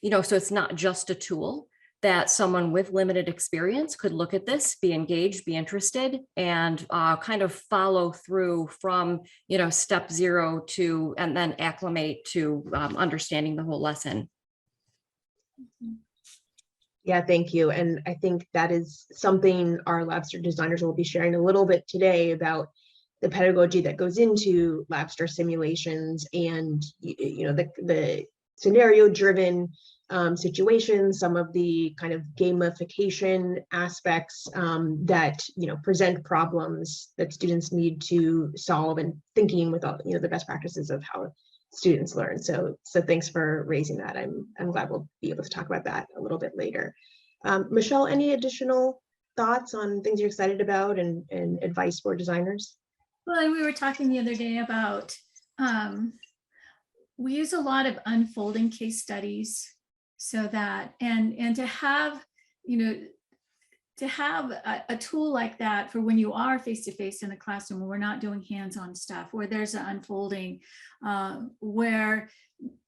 so it's not just a tool that someone with limited experience could look at this, be engaged, be interested, and kind of follow through from, step 0 to, and then acclimate to understanding the whole lesson. Yeah, thank you. And I think that is something our Labster designers will be sharing a little bit today about the pedagogy that goes into Labster simulations, and the scenario-driven situations, some of the kind of gamification aspects that present problems that students need to solve, and thinking with all the best practices of how students learn. So thanks for raising that. I'm glad we'll be able to talk about that a little bit later. Michelle, any additional thoughts on things you're excited about and advice for designers? Well, and we were talking the other day about, we use a lot of unfolding case studies, so that, and to have, have a tool like that for when you are face-to-face in the classroom, where we're not doing hands-on stuff, where there's an unfolding, where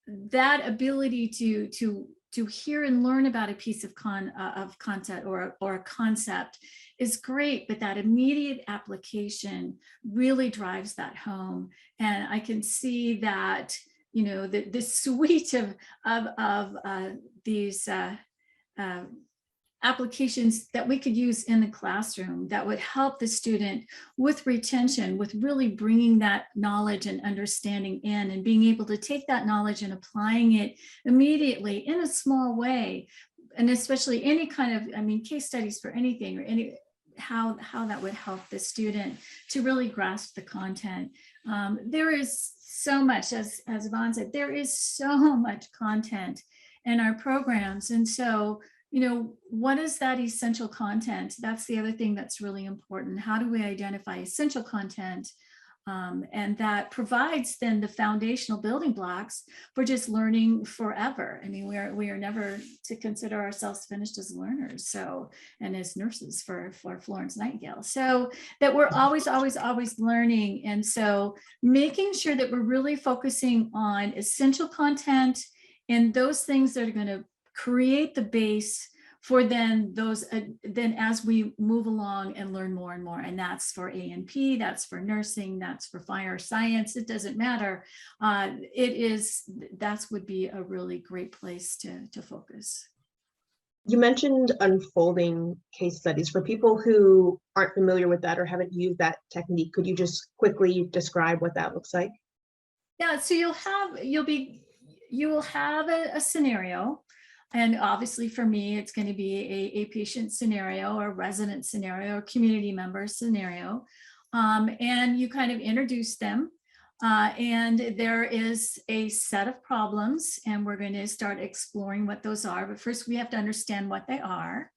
that ability to hear and learn about a piece of content or a concept is great, but that immediate application really drives that home. And I can see that, you know, the suite of these applications that we could use in the classroom that would help the student with retention, with really bringing that knowledge and understanding in, and being able to take that knowledge and applying it immediately in a small way. And especially any kind of, I mean, case studies for anything, or any, how that would help the student to really grasp the content. There is so much, as Yvonne said, there is so much content in our programs. And so, you know, what is that essential content? That's the other thing that's really important. How do we identify essential content? And that provides then the foundational building blocks for just learning forever. I mean, we are never to consider ourselves finished as learners. So, and as nurses for Florence Nightingale. So that we're always learning. And so making sure that we're really focusing on essential content and those things that are going to create the base for then those, then as we move along and learn more and more. And that's for A&P, that's for nursing, that's for fire science, it doesn't matter. That would be a really great place to focus. You mentioned unfolding case studies. For people who aren't familiar with that or haven't used that technique, could you just quickly describe what that looks like? Yeah, so you will have a scenario. And obviously for me, it's going to be a patient scenario or resident scenario or community member scenario. And you kind of introduce them. And there is a set of problems, and we're going to start exploring what those are. But first we have to understand what they are.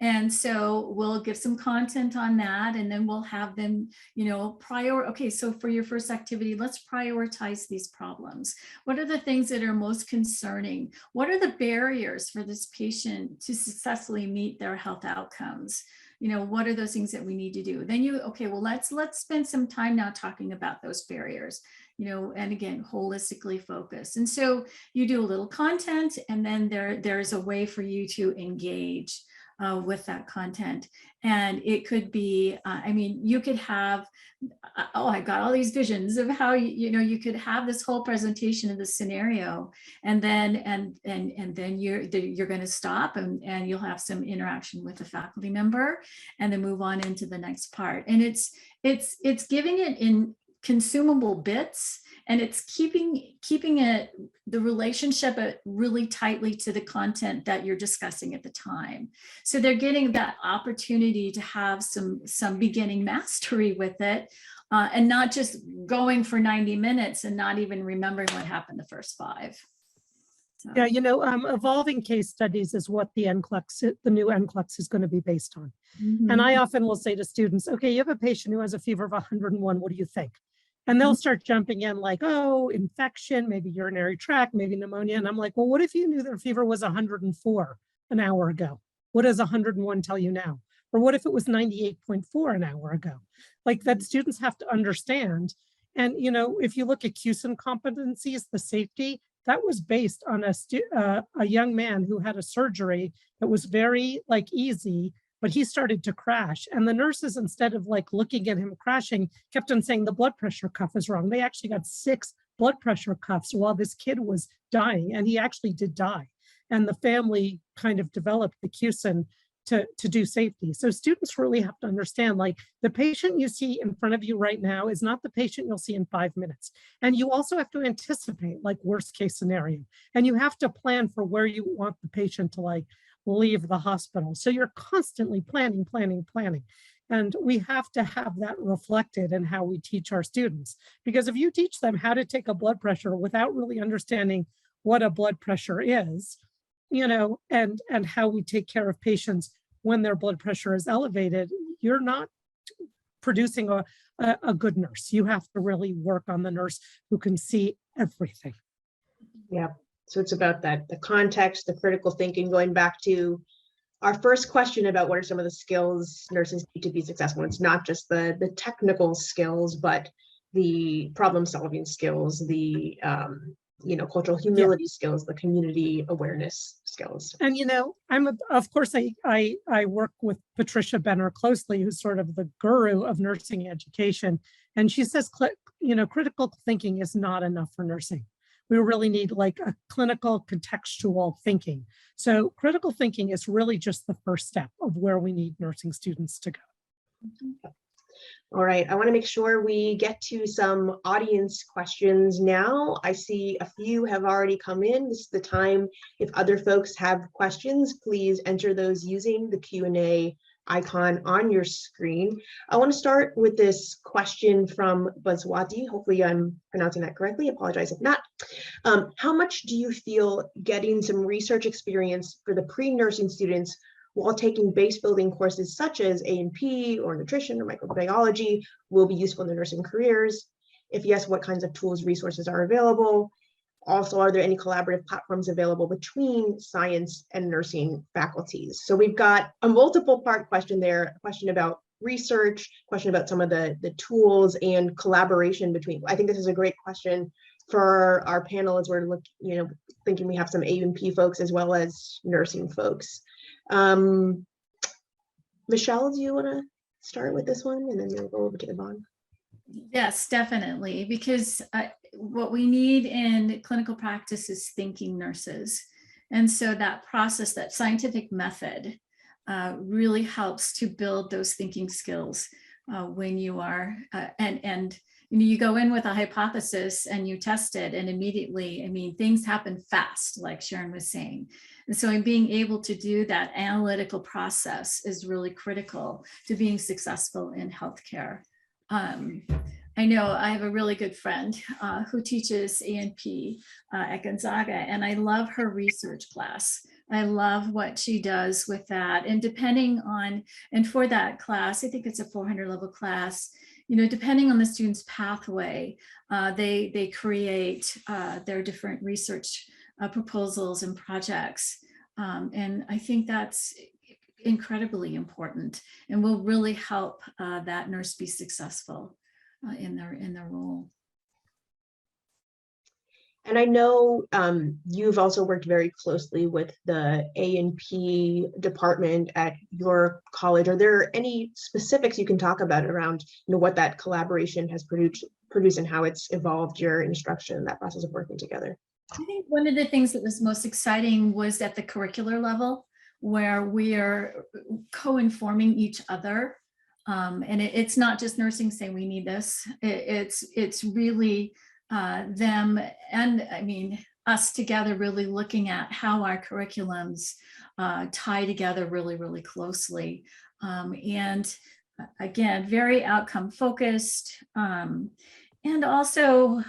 And so we'll give some content on that, and then we'll have them, you know, okay, so for your first activity, let's prioritize these problems. What are the things that are most concerning? What are the barriers for this patient to successfully meet their health outcomes? You know, what are those things that we need to do? Then okay, well, let's spend some time now talking about those barriers, you know, and again, holistically focused. And so you do a little content, and then there's a way for you to engage with that content. And it could be, I mean, you could have, oh, I got all these visions of how, you could have this whole presentation of the scenario, and then then you're going to stop and you'll have some interaction with the faculty member, and then move on into the next part. And it's giving it in consumable bits, and it's keeping it, the relationship really tightly to the content that you're discussing at the time. So they're getting that opportunity to have some beginning mastery with it, and not just going for 90 minutes and not even remembering what happened the first 5. So. Yeah, you know, evolving case studies is what the new NCLEX is going to be based on. Mm-hmm. And I often will say to students, okay, you have a patient who has a fever of 101, what do you think? And they'll start jumping in like, oh, infection, maybe urinary tract, maybe pneumonia. And I'm like, well, what if you knew their fever was 104 an hour ago? What does 101 tell you now? Or what if it was 98.4 an hour ago? Like that students have to understand. And, you know, if you look at CUSIN competencies, the safety, that was based on a young man who had a surgery that was very easy, but he started to crash. And the nurses, instead of looking at him crashing, kept on saying the blood pressure cuff is wrong. They actually got 6 blood pressure cuffs while this kid was dying, and he actually did die. And the family kind of developed the CUSIN to do safety. So students really have to understand, the patient you see in front of you right now is not the patient you'll see in 5 minutes. And you also have to anticipate worst case scenario. And you have to plan for where you want the patient to leave the hospital. So you're constantly planning. And we have to have that reflected in how we teach our students. Because if you teach them how to take a blood pressure without really understanding what a blood pressure is, you know, and how we take care of patients when their blood pressure is elevated, you're not producing a good nurse. You have to really work on the nurse who can see everything. Yeah. So it's about that, the context, the critical thinking, going back to our first question about what are some of the skills nurses need to be successful. It's not just the technical skills, but the problem solving skills, the cultural humility skills, the community awareness skills. And of course, I work with Patricia Benner closely, who's sort of the guru of nursing education, and she says, critical thinking is not enough for nursing. We really need like a clinical contextual thinking. So critical thinking is really just the first step of where we need nursing students to go. All right, I want to make sure we get to some audience questions now. I see a few have already come in. This is the time. If other folks have questions, please enter those using the Q&A icon on your screen. I want to start with this question from Buzzwati. Hopefully I'm pronouncing that correctly. Apologize if not. How much do you feel getting some research experience for the pre-nursing students while taking base building courses such as A&P or nutrition or microbiology will be useful in their nursing careers? If yes, what kinds of tools, resources are available? Also, are there any collaborative platforms available between science and nursing faculties? So we've got a multiple part question there, a question about research, question about some of the tools and collaboration between. I think this is a great question for our panel as we're thinking we have some A&P folks as well as nursing folks. Michelle, do you want to start with this one and then we'll go over to Yvonne? Yes, definitely, because what we need in clinical practice is thinking nurses. And so that process, that scientific method really helps to build those thinking skills when you are, you go in with a hypothesis and you test it and immediately, things happen fast, like Sharon was saying. And so in being able to do that analytical process is really critical to being successful in healthcare. I know I have a really good friend who teaches A&P at Gonzaga, and I love her research class. I love what she does with that. And and for that class, I think it's a 400 level class, depending on the student's pathway, they create their different research proposals and projects. And I think that's incredibly important and will really help that nurse be successful in their role. And I know you've also worked very closely with the A&P department at your college. Are there any specifics you can talk about around what that collaboration has produced and how it's evolved your instruction, that process of working together? I think one of the things that was most exciting was at the curricular level, where we are co-informing each other. And it's not just nursing saying we need this. It's really them and us together really looking at how our curriculums tie together really, really closely. And again, very outcome focused. And also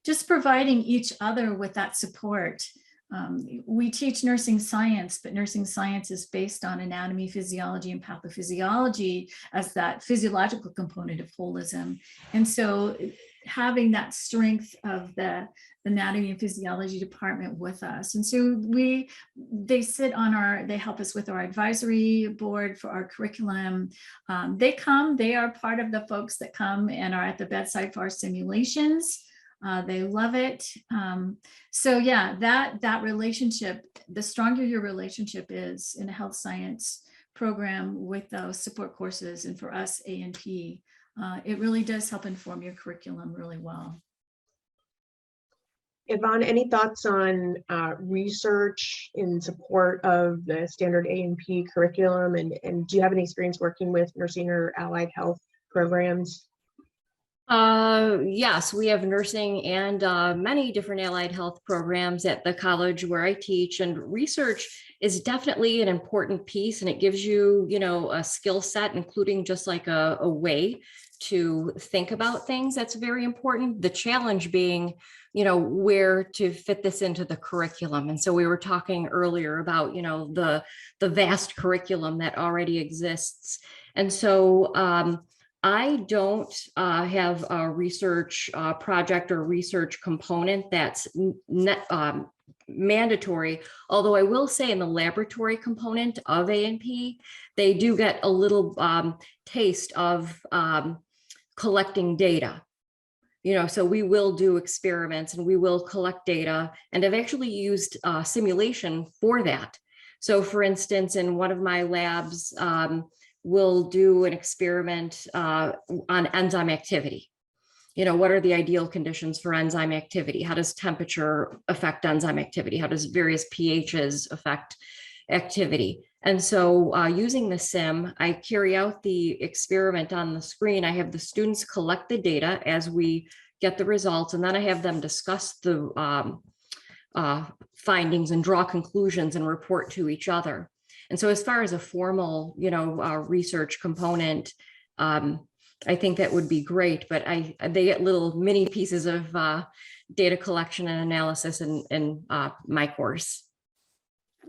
just providing each other with that support. We teach nursing science, but nursing science is based on anatomy, physiology, and pathophysiology as that physiological component of holism. And so having that strength of the anatomy and physiology department with us. And so they help us with our advisory board for our curriculum. They are part of the folks that come and are at the bedside for our simulations. They love it. So yeah, that relationship, the stronger your relationship is in a health science program with those support courses, and for us, A&P, it really does help inform your curriculum really well. Yvonne, any thoughts on research in support of the standard A&P curriculum? And do you have any experience working with nursing or allied health programs? Yes, we have nursing and many different allied health programs at the college where I teach, and research is definitely an important piece, and it gives you, a skill set, including just like a way to think about things. That's very important. The challenge being, where to fit this into the curriculum. And so we were talking earlier about, the vast curriculum that already exists. And so I don't have a research project or research component that's mandatory, although I will say in the laboratory component of A&P, they do get a little taste of collecting data. So we will do experiments and we will collect data, and I've actually used simulation for that. So for instance, in one of my labs, we'll do an experiment on enzyme activity. What are the ideal conditions for enzyme activity? How does temperature affect enzyme activity? How does various pHs affect activity? And so using the sim, I carry out the experiment on the screen. I have the students collect the data as we get the results, and then I have them discuss the findings and draw conclusions and report to each other. And so as far as a formal, research component, I think that would be great, but they get little mini pieces of data collection and analysis in my course.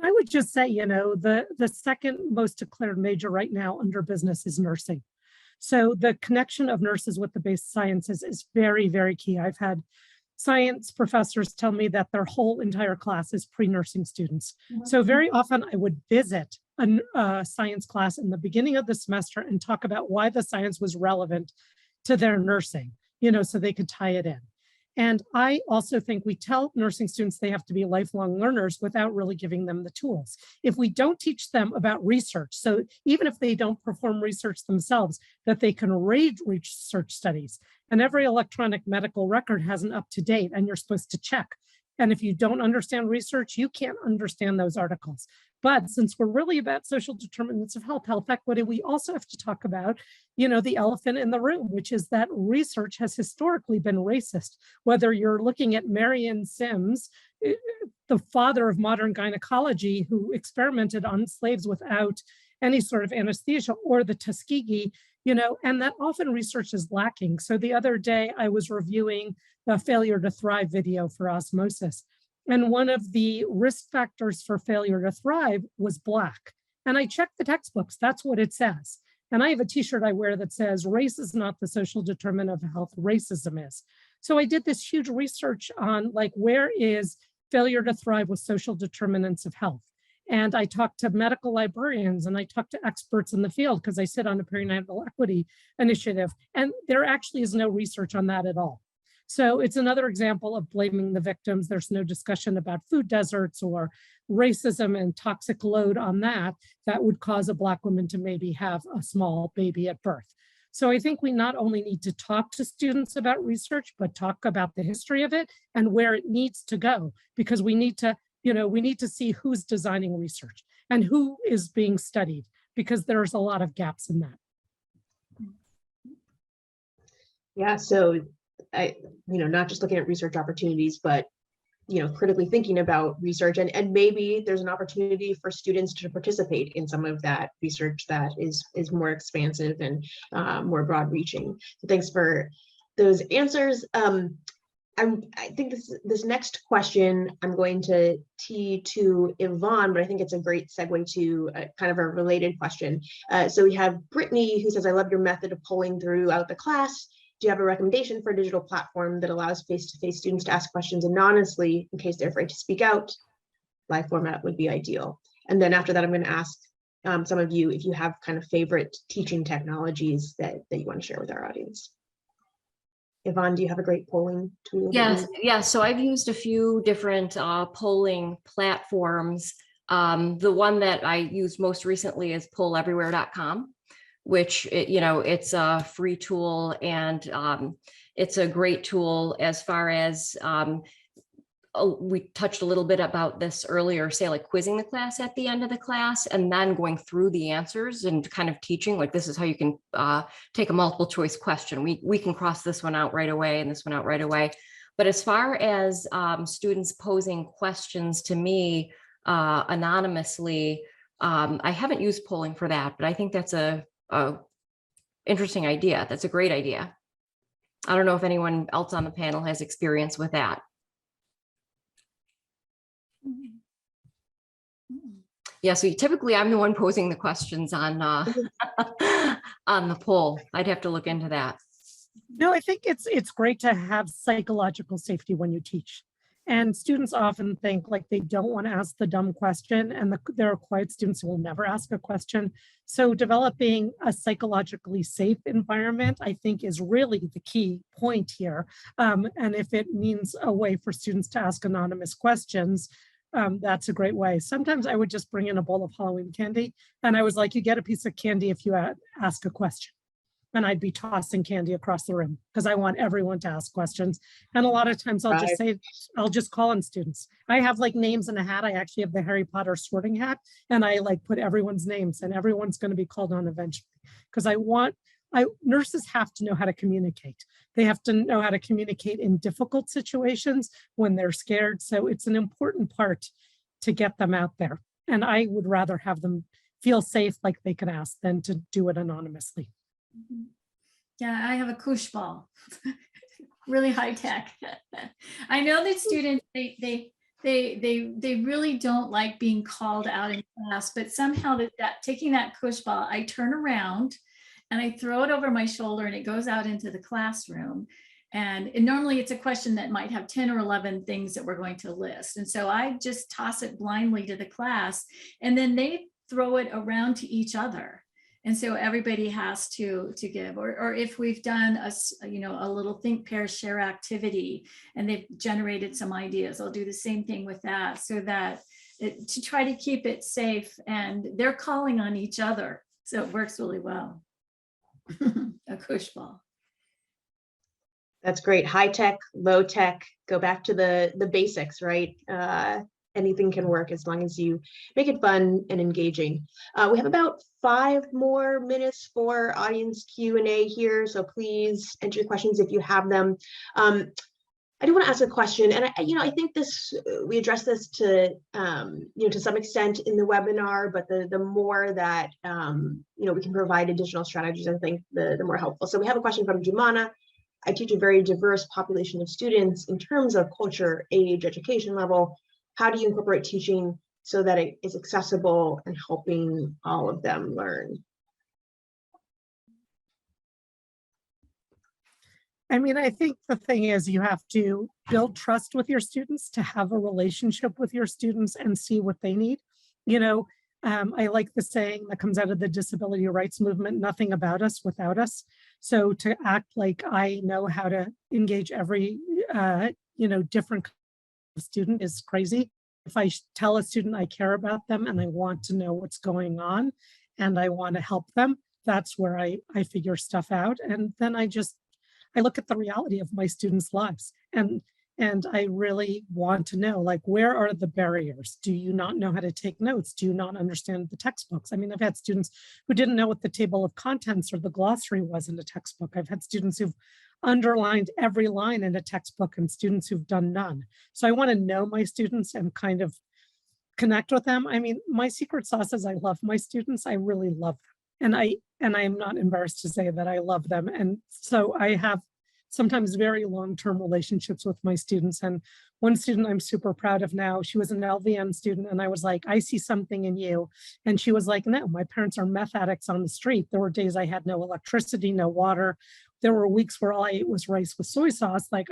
I would just say, the second most declared major right now under business is nursing. So the connection of nurses with the basic sciences is very, very key. I've had science professors tell me that their whole entire class is pre-nursing students. So very often I would visit a science class in the beginning of the semester and talk about why the science was relevant to their nursing, so they could tie it in. And I also think we tell nursing students they have to be lifelong learners without really giving them the tools. If we don't teach them about research, so even if they don't perform research themselves, that they can read research studies. And every electronic medical record has an up-to-date, and you're supposed to check. And if you don't understand research, you can't understand those articles. But since we're really about social determinants of health, health equity, we also have to talk about, the elephant in the room, which is that research has historically been racist. Whether you're looking at Marion Sims, the father of modern gynecology, who experimented on slaves without any sort of anesthesia, or the Tuskegee, and that often research is lacking. So the other day I was reviewing the Failure to Thrive video for osmosis. And one of the risk factors for failure to thrive was Black. And I checked the textbooks, that's what it says. And I have a t-shirt I wear that says, race is not the social determinant of health, racism is. So I did this huge research on where is failure to thrive with social determinants of health? And I talked to medical librarians and I talked to experts in the field because I sit on a perinatal equity initiative. And there actually is no research on that at all. So it's another example of blaming the victims. There's no discussion about food deserts or racism and toxic load on that would cause a Black woman to maybe have a small baby at birth. So I think we not only need to talk to students about research, but talk about the history of it and where it needs to go, because we need to see who's designing research and who is being studied, because there's a lot of gaps in that. Yeah, so not just looking at research opportunities, but critically thinking about research, and maybe there's an opportunity for students to participate in some of that research that is more expansive and more broad reaching. So thanks for those answers. I think this next question I'm going to tee to Yvonne, but I think it's a great segue to kind of a related question. So we have Brittany, who says, I love your method of polling throughout the class. Do you have a recommendation for a digital platform that allows face-to-face students to ask questions anonymously in case they're afraid to speak out? Live format would be ideal. And then after that, I'm going to ask some of you if you have kind of favorite teaching technologies that you want to share with our audience. Yvonne, do you have a great polling tool? Yes. So I've used a few different polling platforms. The one that I used most recently is polleverywhere.com, which, it's a free tool, and it's a great tool as far as we touched a little bit about this earlier, say like quizzing the class at the end of the class and then going through the answers and kind of teaching, like, this is how you can take a multiple choice question. We can cross this one out right away and this one out right away. But as far as students posing questions to me anonymously, I haven't used polling for that, but I think that's a interesting idea. That's a great idea. I don't know if anyone else on the panel has experience with that. Yeah, so typically I'm the one posing the questions on on the poll. I'd have to look into that. No, I think it's great to have psychological safety when you teach. And students often think like they don't want to ask the dumb question, and there are quiet students who will never ask a question. So developing a psychologically safe environment, I think, is really the key point here. And if it means a way for students to ask anonymous questions, that's a great way. Sometimes I would just bring in a bowl of Halloween candy, and I was like, you get a piece of candy if you ask a question. And I'd be tossing candy across the room because I want everyone to ask questions. And a lot of times I'll just say, I'll just call on students. I have like names in a hat. I actually have the Harry Potter sorting hat, and I like put everyone's names, and everyone's going to be called on eventually. Because nurses have to know how to communicate. They have to know how to communicate in difficult situations when they're scared. So it's an important part to get them out there. And I would rather have them feel safe, like they can ask, than to do it anonymously. Yeah, I have a koosh ball, really high tech. I know that students, they really don't like being called out in class, but somehow that taking that koosh ball, I turn around and I throw it over my shoulder and it goes out into the classroom. And normally it's a question that might have 10 or 11 things that we're going to list. And so I just toss it blindly to the class, and then they throw it around to each other. And so everybody has to give, or if we've done a little think, pair, share activity, and they've generated some ideas, I'll do the same thing with that, so that to try to keep it safe, and they're calling on each other. So it works really well. A koosh ball. That's great. High tech, low tech, go back to the basics, right? Anything can work as long as you make it fun and engaging. We have about 5 more minutes for audience Q&A here, so please enter your questions if you have them. I do want to ask a question, and I think we addressed this to to some extent in the webinar, but the more that we can provide additional strategies, I think the more helpful. So we have a question from Jumana. I teach a very diverse population of students in terms of culture, age, education level. How do you incorporate teaching so that it is accessible and helping all of them learn? I mean, I think the thing is you have to build trust with your students, to have a relationship with your students and see what they need. I like the saying that comes out of the disability rights movement, nothing about us without us. So to act like I know how to engage every, different student is crazy. If I tell a student I care about them and I want to know what's going on and I want to help them, that's where I figure stuff out. And then I look at the reality of my students' lives, and I really want to know, like, where are the barriers? Do you not know how to take notes? Do you not understand the textbooks? I mean, I've had students who didn't know what the table of contents or the glossary was in a textbook. I've had students who've underlined every line in a textbook and students who've done none. So I want to know my students and kind of connect with them. I mean, my secret sauce is I love my students. I really love them. And I am not embarrassed to say that I love them. And so I have sometimes very long-term relationships with my students. And one student I'm super proud of now, she was an LVN student, and I was like, I see something in you. And she was like, no, my parents are meth addicts on the street. There were days I had no electricity, no water. There were weeks where all I ate was rice with soy sauce. Like,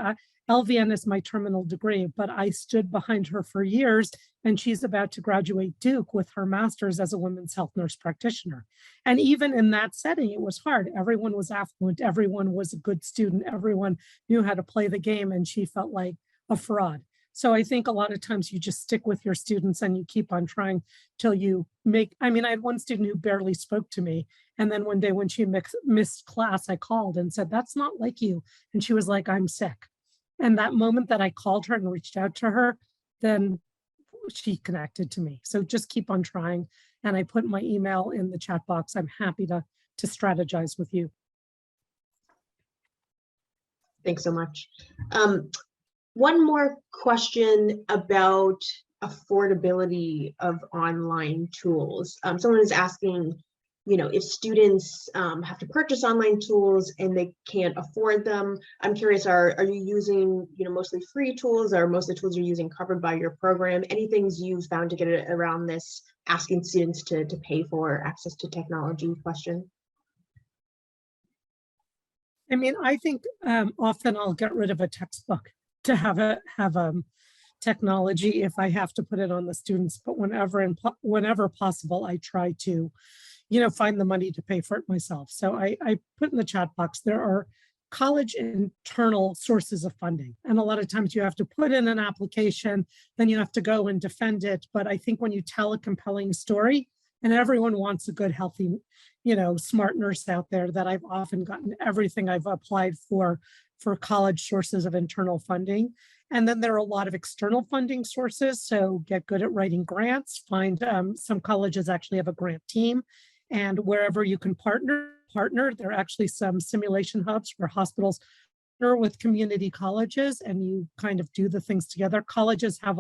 LVN is my terminal degree, but I stood behind her for years, and she's about to graduate Duke with her master's as a women's health nurse practitioner. And even in that setting, it was hard. Everyone was affluent. Everyone was a good student. Everyone knew how to play the game, and she felt like a fraud. So I think a lot of times you just stick with your students and you keep on trying till you make, I mean, I had one student who barely spoke to me. And then one day when she missed class, I called and said, that's not like you. And she was like, I'm sick. And that moment that I called her and reached out to her, then she connected to me. So just keep on trying. And I put my email in the chat box. I'm happy to strategize with you. Thanks so much. One more question about affordability of online tools. Someone is asking, if students have to purchase online tools and they can't afford them. I'm curious, are you using, mostly free tools, or most of the tools you're using covered by your program? Any things you've found to get around this asking students to pay for access to technology question? I mean, I think often I'll get rid of a textbook to have technology if I have to put it on the students, but whenever possible, I try to, find the money to pay for it myself. So I put in the chat box, there are college internal sources of funding. And a lot of times you have to put in an application, then you have to go and defend it. But I think when you tell a compelling story, and everyone wants a good, healthy, smart nurse out there, that I've often gotten everything I've applied for college sources of internal funding. And then there are a lot of external funding sources. So get good at writing grants, find some colleges actually have a grant team, and wherever you can partner, there are actually some simulation hubs where hospitals partner with community colleges and you kind of do the things together. Colleges have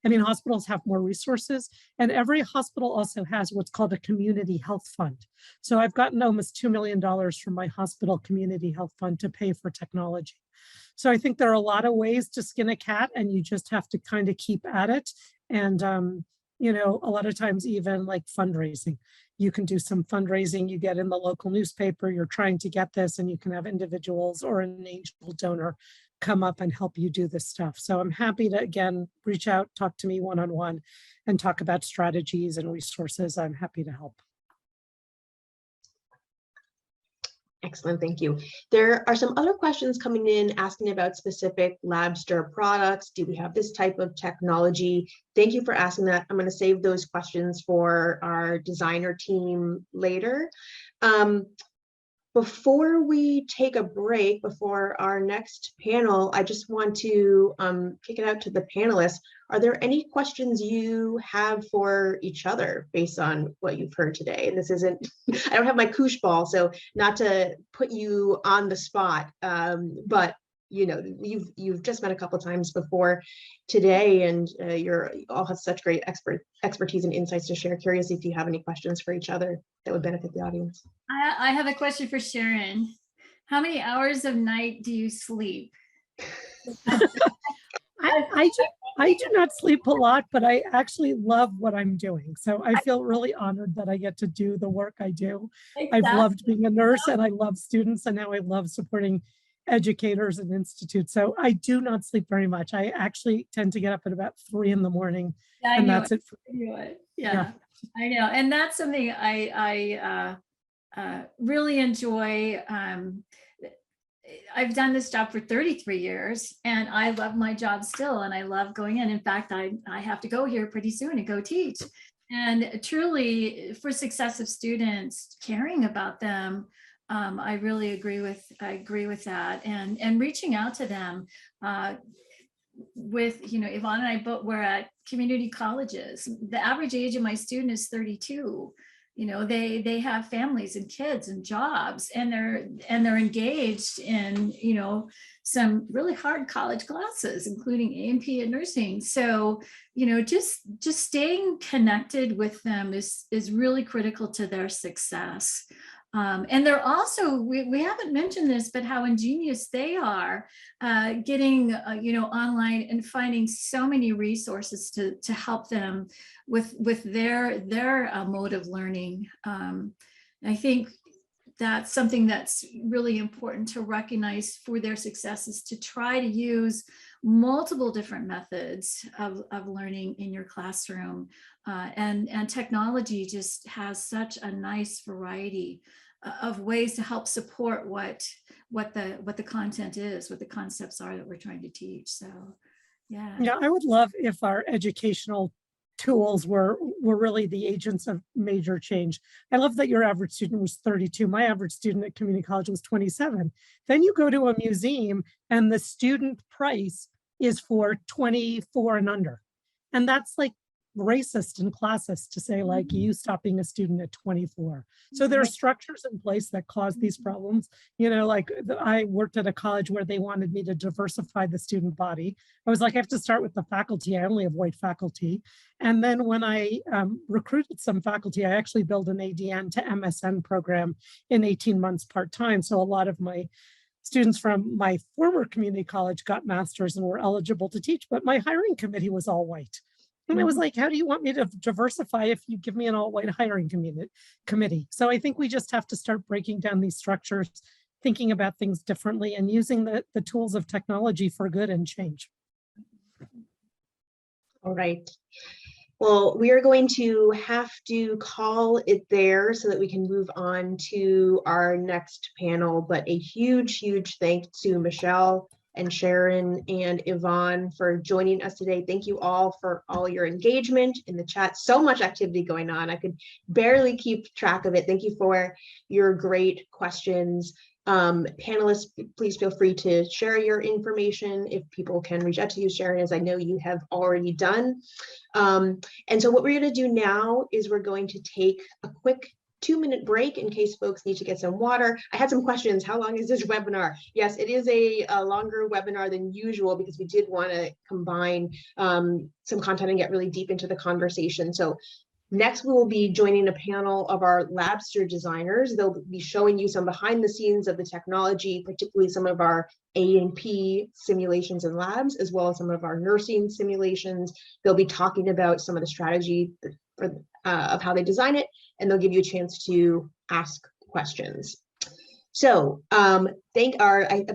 hospitals have more resources, and every hospital also has what's called a community health fund. So I've gotten almost $2 million from my hospital community health fund to pay for technology. So I think there are a lot of ways to skin a cat, and you just have to kind of keep at it. And, a lot of times even like fundraising, you can do some fundraising, you get in the local newspaper, you're trying to get this, and you can have individuals or an angel donor come up and help you do this stuff. So I'm happy to, again, reach out, talk to me one-on-one and talk about strategies and resources. I'm happy to help. Excellent, thank you. There are some other questions coming in asking about specific Labster products. Do we have this type of technology? Thank you for asking that. I'm going to save those questions for our designer team later. Before we take a break, before our next panel, I just want to kick it out to the panelists. Are there any questions you have for each other based on what you've heard today? And this isn't, I don't have my koosh ball, so not to put you on the spot, but you've just met a couple of times before today, and you all have such great expertise and insights to share. Curious if you have any questions for each other that would benefit the audience. I have a question for Sharon. How many hours of night do you sleep? I do not sleep a lot, but I actually love what I'm doing. So I feel really honored that I get to do the work I do. Exactly. I've loved being a nurse, and I love students, and now I love supporting educators and institutes. So I do not sleep very much. I actually tend to get up at about 3 in the morning, and that's it. Yeah, I know. And that's something I really enjoy. I've done this job for 33 years and I love my job still, and I love going in. In fact, I have to go here pretty soon to go teach. And truly, for success of students, caring about them, I really agree with that, and reaching out to them. With Yvonne and I both were at community colleges. The average age of my student is 32. They have families and kids and jobs, and they're engaged in some really hard college classes, including A&P and nursing. So just staying connected with them is really critical to their success. And they're also, we haven't mentioned this, but how ingenious they are getting, online and finding so many resources to help them with their mode of learning. I think that's something that's really important to recognize for their successes, to try to use multiple different methods of learning in your classroom. And technology just has such a nice variety of ways to help support what the content is, what the concepts are that we're trying to teach. So, yeah. Yeah, I would love if our educational tools were really the agents of major change. I love that your average student was 32. My average student at community college was 27. Then you go to a museum and the student price is for 24 and under. And that's like racist and classist to say, like, you stop being a student at 24. So there are structures in place that cause these problems. I worked at a college where they wanted me to diversify the student body. I was like, I have to start with the faculty. I only have white faculty. And then when I recruited some faculty, I actually built an ADN to MSN program in 18 months part-time. So a lot of my students from my former community college got masters and were eligible to teach, but my hiring committee was all white. And I was like, how do you want me to diversify if you give me an all-white hiring committee? So I think we just have to start breaking down these structures, thinking about things differently, and using the tools of technology for good and change. All right. Well, we are going to have to call it there so that we can move on to our next panel. But a huge, huge thanks to Michelle and Sharon and Yvonne for joining us today. Thank you all for all your engagement in the chat. So much activity going on. I could barely keep track of it. Thank you for your great questions. Panelists, please feel free to share your information if people can reach out to you, Sharon, as I know you have already done. And so what we're going to do now is we're going to take a quick 2-minute break in case folks need to get some water. I had some questions. How long is this webinar? Yes, it is a longer webinar than usual because we did want to combine some content and get really deep into the conversation. So next, we will be joining a panel of our Labster designers. They'll be showing you some behind the scenes of the technology, particularly some of our A&P simulations and labs, as well as some of our nursing simulations. They'll be talking about some of the strategy of how they design it, and they'll give you a chance to ask questions. So I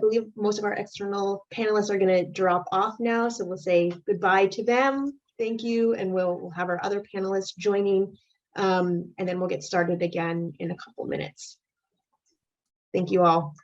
believe most of our external panelists are going to drop off now. So we'll say goodbye to them. Thank you. And we'll have our other panelists joining, and then we'll get started again in a couple minutes. Thank you all.